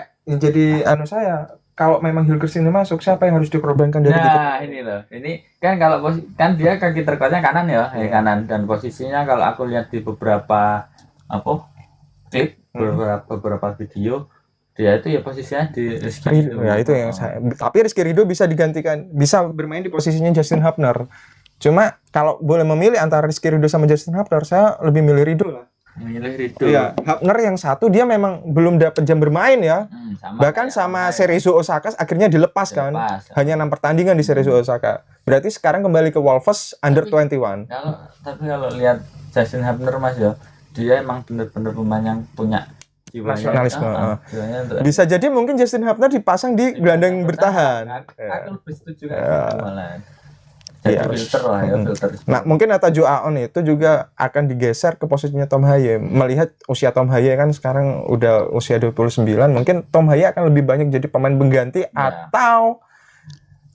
saya kalau memang Hilgers ini masuk, siapa yang harus dikorbankan dari ini loh. Ini kan kalau kan dia kaki terkuatnya kanan ya, kanan, dan posisinya kalau aku lihat di beberapa klip, beberapa video, dia itu ya posisinya di Rizky Ridho. Ya itu yang tapi Rizky Ridho bisa digantikan, bisa bermain di posisinya Justin Hubner. Cuma kalau boleh memilih antara Rizky Ridho sama Justin Hubner, saya lebih milih Ridho lah. Milih Ridho. Iya, Hubner yang satu dia memang belum dapat jam bermain ya. Bahkan sama Cerezo Osaka akhirnya dilepas kan. Hanya 6 pertandingan di Cerezo Osaka. Berarti sekarang kembali ke Wolves under 21. Tapi kalau lihat Justin Hubner Mas ya, dia emang benar-benar pemain yang punya jiwa nasionalisme. Bisa jadi mungkin Justin Hubner dipasang di gelandang bertahan. Aku lebih setuju kan. Filter lah ya, filter. Nah, mungkin Atajo Aon itu juga akan digeser ke posisinya Tom Haye. Melihat usia Tom Haye kan sekarang udah usia 29, mungkin Tom Haye akan lebih banyak jadi pemain pengganti atau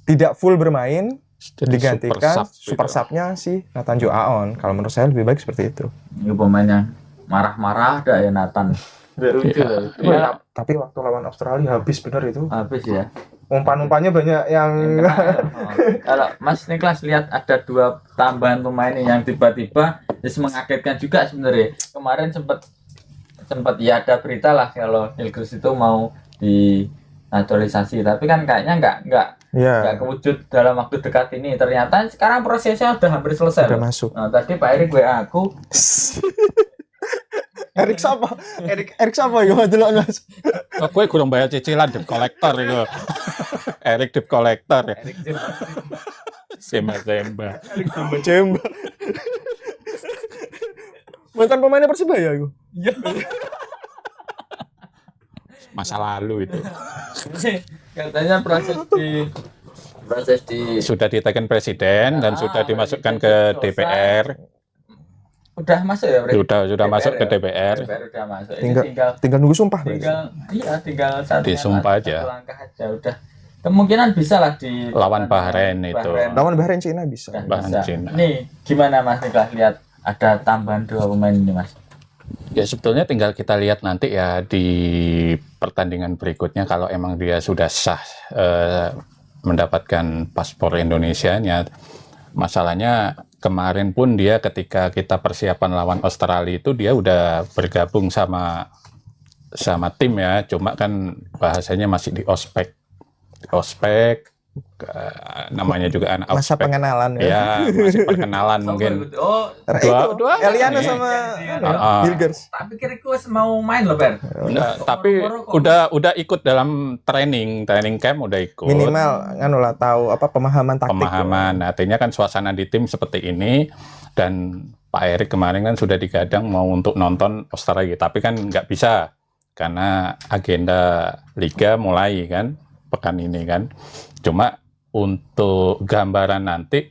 tidak full bermain, digantikan super sub-nya si Nathan Jo Aon. Kalau menurut saya lebih baik seperti itu. Ini pemainnya marah-marah ada ya Nathan. Tapi waktu lawan Australia habis benar itu. Habis ya. Umpan-umpannya banyak yang kalau Mas Niklas lihat ada 2 tambahan pemain yang tiba-tiba mengagetkan juga sebenarnya. Kemarin sempat ya ada berita lah kalau Hilgers itu mau dinaturalisasi, tapi kan kayaknya nggak kewujud dalam waktu dekat ini. Ternyata sekarang prosesnya udah hampir selesai. Udah masuk. Nah, tadi Pak Erik WA aku. Erik siapa? Erik siapa ya? Delok Mas. Aku kurang bayar cicilan debt collector itu. Erik debt collector. Erik Semba. Mantan pemainnya Persibaya itu. Iya. Masa lalu itu. Katanya proses di sudah diteken presiden dan sudah dimasukkan ke DPR. Udah masuk ya, Bre? Sudah DPR masuk ke ya? DPR. Udah masuk. Tinggal nunggu sumpah. Tinggal satu disumpah aja. langkah aja udah. Kemungkinan bisa lah di lawan Bahrain itu. Lawan Bahrain Cina bisa. Cina. Nih, gimana Mas Niklas lihat ada tambahan 2 pemain ini, Mas? Ya sebetulnya tinggal kita lihat nanti ya di pertandingan berikutnya kalau emang dia sudah sah mendapatkan paspor Indonesianya. Masalahnya kemarin pun dia ketika kita persiapan lawan Australia itu dia udah bergabung sama tim ya, cuma kan bahasanya masih di ospek, namanya juga anak masa ospek. Pengenalan ya masih perkenalan mungkin. Dua Eliana sama Hilgers. Tapi kira gue mau main loh, Ber. Tapi udah ikut dalam training camp, udah ikut. Minimal tahu pemahaman taktik. Artinya kan suasana di tim seperti ini, dan Pak Erik kemarin kan sudah digadang mau untuk nonton Australia, tapi kan nggak bisa karena agenda liga mulai kan pekan ini kan. Cuma untuk gambaran nanti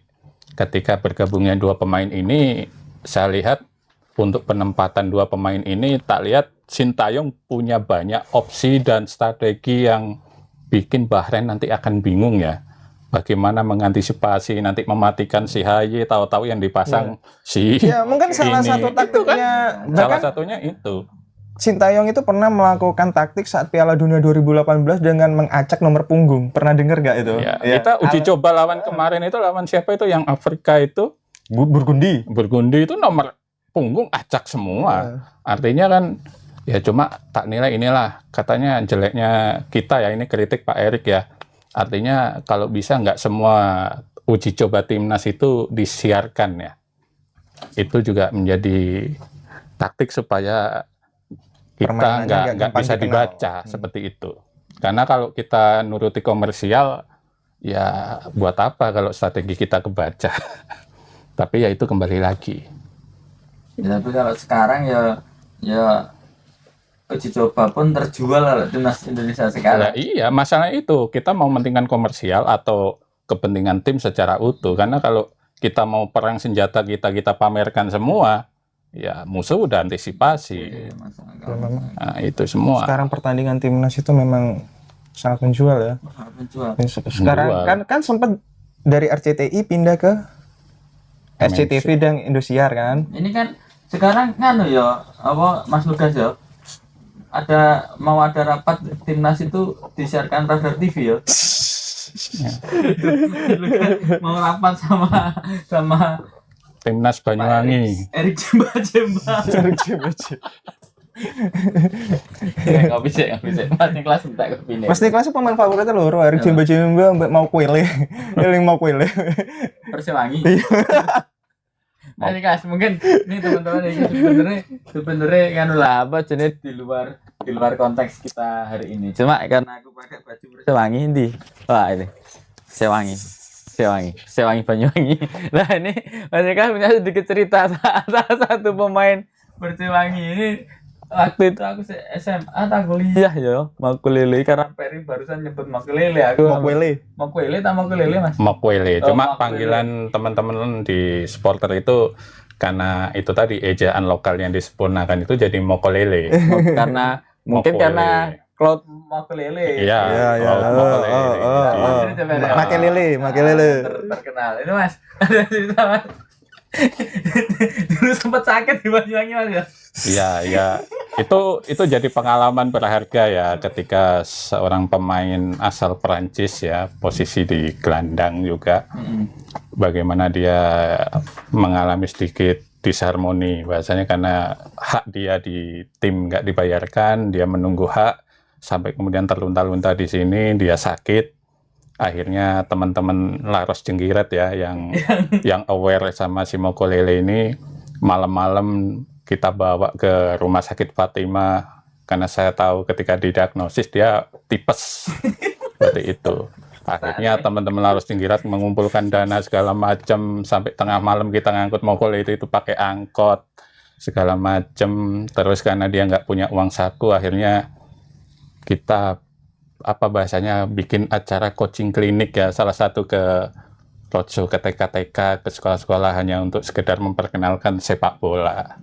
ketika bergabungnya 2 pemain ini, saya lihat untuk penempatan 2 pemain ini tak lihat Sintayong punya banyak opsi dan strategi yang bikin Bahrain nanti akan bingung ya. Bagaimana mengantisipasi nanti mematikan si Haye, tahu-tahu yang dipasang mungkin salah satu taktiknya kan, salah satunya itu. Sintayong itu pernah melakukan taktik saat Piala Dunia 2018 dengan mengacak nomor punggung. Pernah dengar nggak itu? Ya. Kita uji coba lawan kemarin itu, lawan siapa itu yang Afrika itu? Burgundi itu nomor punggung acak semua. Artinya kan ya cuma tak nilai inilah katanya jeleknya kita ya, ini kritik Pak Erik ya. Artinya kalau bisa nggak semua uji coba timnas itu disiarkan ya. Itu juga menjadi taktik supaya kita nggak bisa dibaca seperti itu. Karena kalau kita nuruti komersial, ya buat apa kalau strategi kita kebaca. Tapi ya itu kembali lagi. Ya, tapi kalau sekarang ya uji coba pun terjual timnas Indonesia sekarang. Nah, iya, masalah itu kita mau mementingkan komersial atau kepentingan tim secara utuh. Karena kalau kita mau perang senjata kita pamerkan semua, ya musuh udah antisipasi. Nah, itu semua. Sekarang pertandingan timnas itu memang sangat menjual ya. Sekarang kan sempat dari RCTI pindah ke SCTV dan Indosiar kan. Ini kan sekarang Mas Lukas ya. mau ada rapat timnas itu disiarkan Radar TV ya. Mau rapat sama timnas Banyuwangi. Erik Jemba. Nggak bisa. Mas Niklas minta ke sini. Mas Niklas pemain favoritnya lho, Erik Jemba mbek mau kuele. Eling mau kuele. Persewangi. Mas Niklas mungkin ini teman-teman ini sebenarnya kan lah apa jenis di luar konteks kita hari ini. Cuma karena aku pakai baju Persewangi ini. Wah ini. Sewangi Banyuwangi. Nah ini Mas Niklas punya sedikit cerita salah satu pemain Persewangi ini. Waktu itu aku SMA tak kuliah ya, Makulele karena Peri barusan nyebut Makulele aku. Makulele Mas. Makulele. Cuma panggilan teman-teman di supporter itu karena itu tadi ejaan lokal yang disempurnakan itu jadi Mokolele. Karena mungkin karena Cloud Makulele. Iya. Makelele. Terkenal. Ini Mas, ada cerita Mas. Dulu sempat sakit di Banyuwangi Mas ya. Iya. Itu jadi pengalaman berharga ya ketika seorang pemain asal Perancis ya, posisi di gelandang juga. Bagaimana dia mengalami sedikit disharmoni bahasanya karena hak dia di tim nggak dibayarkan, dia menunggu hak sampai kemudian terlunta-lunta di sini, dia sakit. Akhirnya teman-teman Laros Jenggirat ya yang aware sama si Mokolele ini malam-malam kita bawa ke rumah sakit Fatima karena saya tahu ketika didiagnosis dia tipes seperti itu. Akhirnya teman-teman Laros Jenggirat mengumpulkan dana segala macam sampai tengah malam kita ngangkut Mokolele itu pakai angkot segala macam. Terus karena dia nggak punya uang saku akhirnya kita bikin acara coaching klinik ya, salah satu ke roadshow ke TK-TK ke sekolah-sekolah hanya untuk sekedar memperkenalkan sepak bola.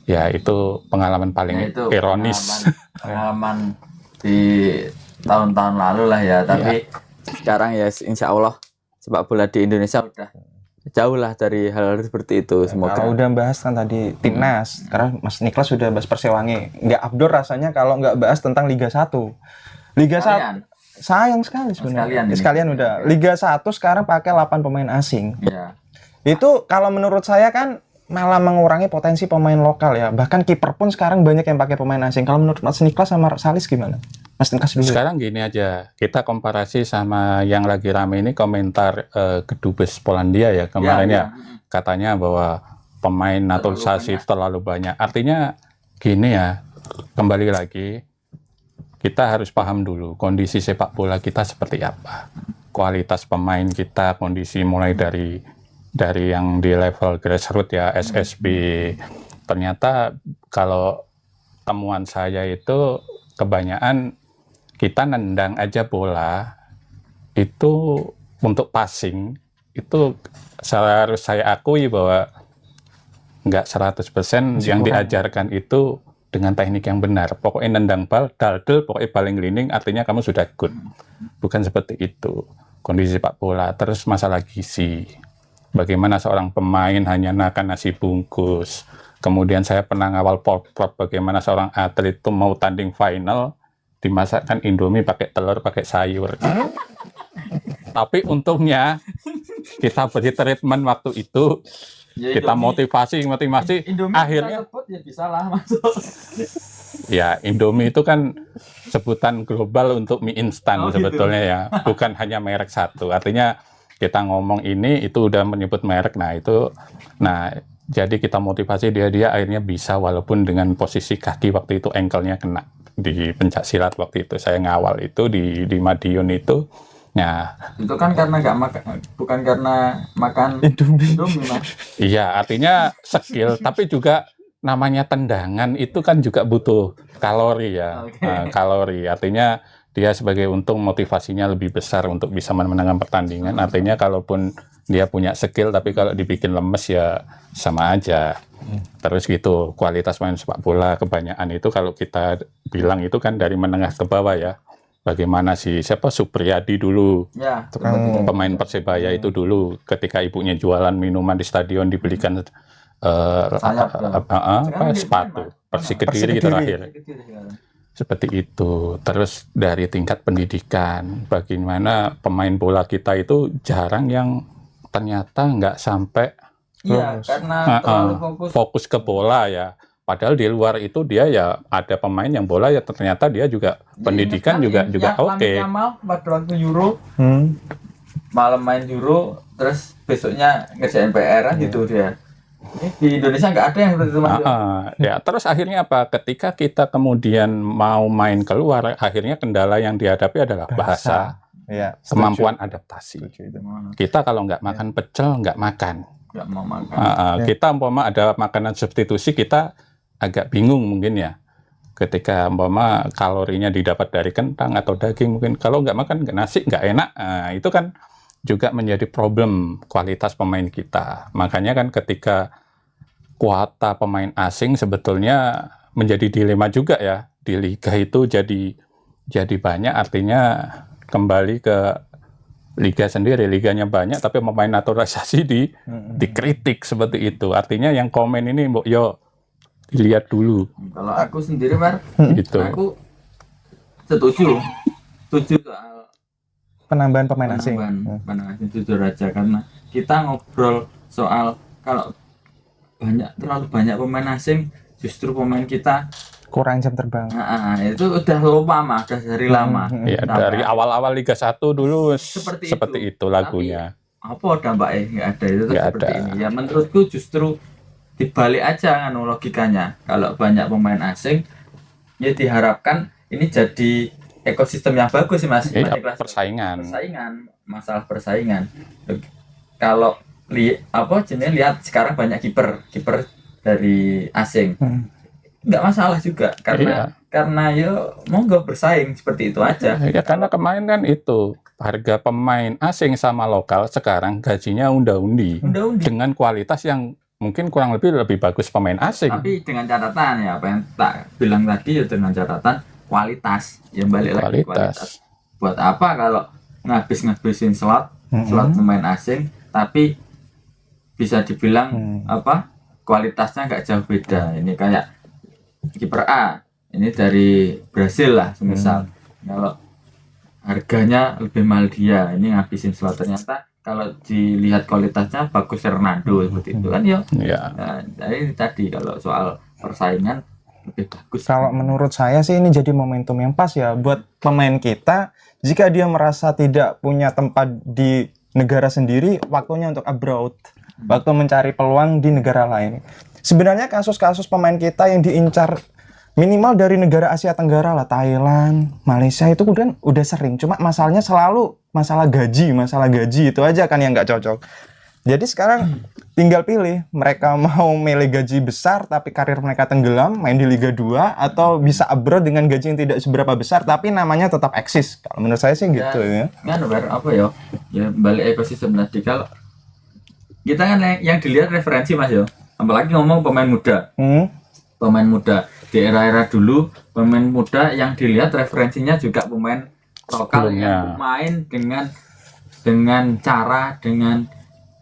Ya itu pengalaman paling itu ironis. Pengalaman di tahun-tahun lalu lah ya, tapi sekarang ya insya Allah sepak bola di Indonesia udah jauh lah dari hal seperti itu. Semoga. Kalau udah bahas kan tadi timnas, karena Mas Niklas sudah bahas Persewangi, nggak abdur rasanya kalau nggak bahas tentang Liga 1. Liga 1 sayang sekali sebenarnya. Sekalian udah. Liga 1 sekarang pakai 8 pemain asing. Ya. Itu kalau menurut saya kan malah mengurangi potensi pemain lokal ya. Bahkan kiper pun sekarang banyak yang pakai pemain asing. Kalau menurut Mas Niklas sama Salis gimana? Mas Niklas dulu. Sekarang gini aja, kita komparasi sama yang lagi rame ini komentar kedubes Polandia ya kemarin ya. Katanya bahwa pemain naturalisasi terlalu banyak. Artinya gini ya, kembali lagi kita harus paham dulu kondisi sepak bola kita seperti apa. Kualitas pemain kita, kondisi mulai dari yang di level grassroots ya, SSB. Ternyata kalau temuan saya itu kebanyakan kita nendang aja bola itu untuk passing itu harus saya akui bahwa nggak 100% yang diajarkan itu dengan teknik yang benar. Pokoknya nendang bal, daldel, pokoknya paling gliding artinya kamu sudah good. Bukan seperti itu kondisi sepak bola. Terus masalah gizi. Bagaimana seorang pemain hanya makan nasi bungkus. Kemudian saya pernah ngawal prop bagaimana seorang atlet itu mau tanding final dimasakkan Indomie pakai telur, pakai sayur. Tapi untungnya kita beri treatment waktu itu, ya, kita motivasi Indomie akhirnya ya bisa lah masuk. Ya Indomie itu kan sebutan global untuk mie instan sebetulnya ya, bukan hanya merek satu. Artinya kita ngomong ini itu udah menyebut merek, jadi kita motivasi dia akhirnya bisa walaupun dengan posisi kaki waktu itu ankle-nya kena di pencak silat waktu itu saya ngawal itu di Madiun itu. Nah, itu kan karena bukan karena makan Indomie Mas. Iya, artinya skill tapi juga namanya tendangan itu kan juga butuh kalori ya. Kalori artinya dia sebagai untung motivasinya lebih besar untuk bisa memenangkan pertandingan. Artinya kalaupun dia punya skill tapi kalau dibikin lemes ya sama aja. Terus gitu, kualitas main sepak bola kebanyakan itu kalau kita bilang itu kan dari menengah ke bawah ya. Bagaimana Supriyadi dulu, pemain Persebaya itu dulu ketika ibunya jualan minuman di stadion dibelikan sepatu Persik Kediri terakhir. Seperti itu. Terus dari tingkat pendidikan, bagaimana pemain bola kita itu jarang yang ternyata nggak sampai karena terlalu fokus ke bola ya. Padahal di luar itu dia ya ada pemain yang bola ya ternyata dia juga pendidikan juga oke. Pada waktu Euro, malam main Euro, terus besoknya ngerjain PR gitu dia. Di Indonesia nggak ada yang seperti itu, Mas. Ya, terus akhirnya apa? Ketika kita kemudian mau main keluar, akhirnya kendala yang dihadapi adalah bahasa. Ya, kemampuan adaptasi. Kita kalau nggak makan pecel, nggak makan. Nggak mau makan. Kita umpama ada makanan substitusi, kita agak bingung mungkin ya. Ketika umpama kalorinya didapat dari kentang atau daging, mungkin kalau nggak makan nasi nggak enak. Itu kan juga menjadi problem kualitas pemain kita. Makanya kan ketika kuota pemain asing sebetulnya menjadi dilema juga ya. Di liga itu jadi banyak, artinya kembali ke liga sendiri. Liganya banyak tapi pemain naturalisasi dikritik seperti itu. Artinya yang komen ini yo dilihat dulu. Kalau aku sendiri, Mar, gitu. Aku setuju soal penambahan pemain asing. Pemain asing jujur aja, karena kita ngobrol soal kalau terlalu banyak pemain asing, justru pemain kita kurang jam terbang. Itu udah lama, udah dari lama. Ya, dari awal-awal Liga 1 dulu seperti itu lagunya. Tapi, apa dampaknya? Nggak ada, itu seperti ini. Ya menurutku justru dibalik aja logikanya. Kalau banyak pemain asing, ya diharapkan ini jadi ekosistem yang bagus sih, Mas. Persaingan, masalah persaingan. Kalau lihat sekarang banyak kiper dari asing, nggak masalah juga karena ya monggo bersaing seperti itu aja. Ya karena kemarin kan itu harga pemain asing sama lokal sekarang gajinya unda-undi dengan kualitas yang mungkin kurang lebih bagus pemain asing. Tapi dengan catatan ya apa yang tak bilang tadi ya, dengan catatan kualitas, yang balik lagi kualitas. Buat apa kalau ngabisin slot pemain asing tapi bisa dibilang kualitasnya nggak jauh beda. Ini kayak kiper A ini dari Brasil lah semisal, kalau harganya lebih mahal dia, ini ngabisin slot, ternyata kalau dilihat kualitasnya bagus Hernando seperti itu kan ya. Nah, ini tadi kalau soal persaingan lebih bagus. Kalau menurut saya sih ini jadi momentum yang pas ya buat pemain kita. Jika dia merasa tidak punya tempat di negara sendiri, waktunya untuk abroad, waktu mencari peluang di negara lain. Sebenarnya kasus-kasus pemain kita yang diincar minimal dari negara Asia Tenggara lah, Thailand, Malaysia itu udah sering. Cuma masalahnya selalu masalah gaji itu aja kan yang nggak cocok. Jadi sekarang tinggal pilih, mereka mau milih gaji besar tapi karir mereka tenggelam main di Liga 2, atau bisa abroad dengan gaji yang tidak seberapa besar tapi namanya tetap eksis. Kalau menurut saya sih gitu ya. Ya balik ekosistem tadi, kalau kita kan yang dilihat referensi, Mas yo. Apalagi ngomong pemain muda. Pemain muda di era-era dulu, pemain muda yang dilihat referensinya juga pemain lokal yang main dengan cara, dengan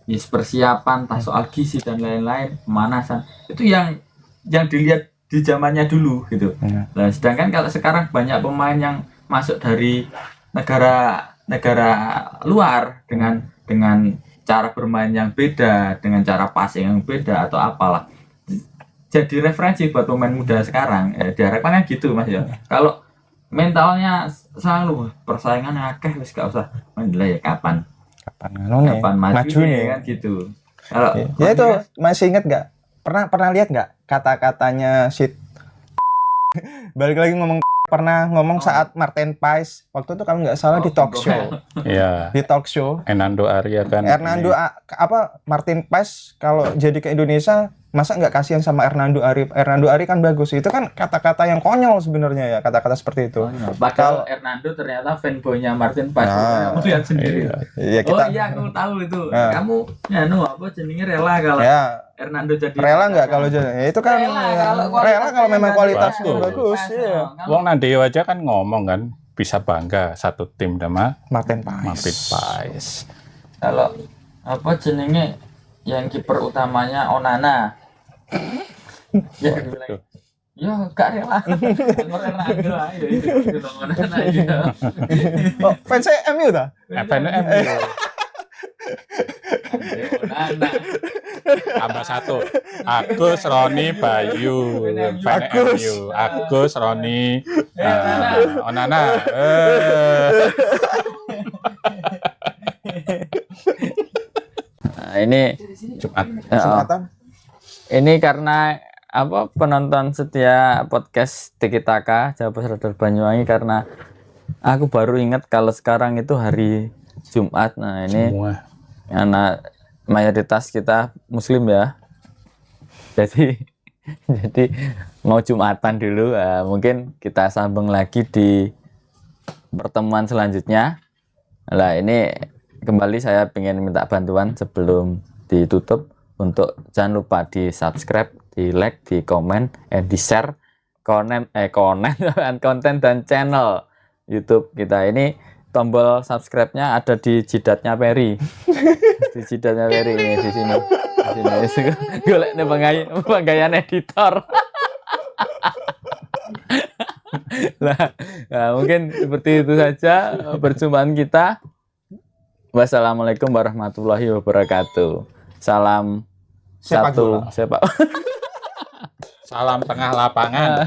persiapan, entah soal gizi dan lain-lain, pemanasan. Itu yang dilihat di zamannya dulu gitu. Nah, sedangkan kalau sekarang banyak pemain yang masuk dari negara luar dengan cara bermain yang beda, dengan cara passing yang beda atau apalah. Jadi referensi buat pemain muda sekarang. Diharapkan gitu, Mas ya. Kalau mentalnya selalu persaingannya akeh, wis gak usah main lah ya kapan maju nih kan gitu. Kalau ya itu masih ingat nggak? Pernah lihat nggak kata-katanya si balik lagi pernah ngomong saat Martin Paes waktu itu kalau nggak salah di talk show. Iya. Di talk show. Hernando Ari kan. Martin Paes kalau jadi ke Indonesia masa nggak kasihan sama Hernando Ari? Hernando Ari kan bagus. Itu kan kata-kata yang konyol sebenarnya ya, kata-kata seperti itu. Padahal Hernando ternyata fanboynya Martin Paes. Kamu lihat sendiri. Iya, aku tahu itu. Kamu jenenge rela kalau Hernando jadi rela nggak kalau jadi? Ya, itu kan rela kalau memang kualitasnya bagus. Iya. Wong Nadeo aja kan ngomong kan bisa bangga satu tim sama Martin Paes. Kalau yang kiper utamanya Onana. Ya gak rela. Karena ada lah ya itu teman aja. Oh, fans MU ta? FNM tambah satu. Agus, Roni, Bayu, FNMU. Agus, Roni, Onana. Nah, ini Jumatan. Ini karena apa penonton setia podcast Tiki Taka Jawa Radar Banyuwangi, karena aku baru ingat kalau sekarang itu hari Jumat. Nah ini Semua. Karena mayoritas kita Muslim ya, jadi mau Jumatan dulu. Mungkin kita sambung lagi di pertemuan selanjutnya. Nah ini kembali saya ingin minta bantuan sebelum ditutup untuk jangan lupa di subscribe, di like, di komen, di share konten dan channel YouTube kita. Ini tombol subscribe-nya ada di jidatnya Peri. Di jidatnya Peri ini di sini. Di sini. Golek nih penggayaan editor. Nah, mungkin seperti itu saja perjumpaan kita. Wassalamualaikum warahmatullahi wabarakatuh. Salam sepak satu sepak. Salam tengah lapangan.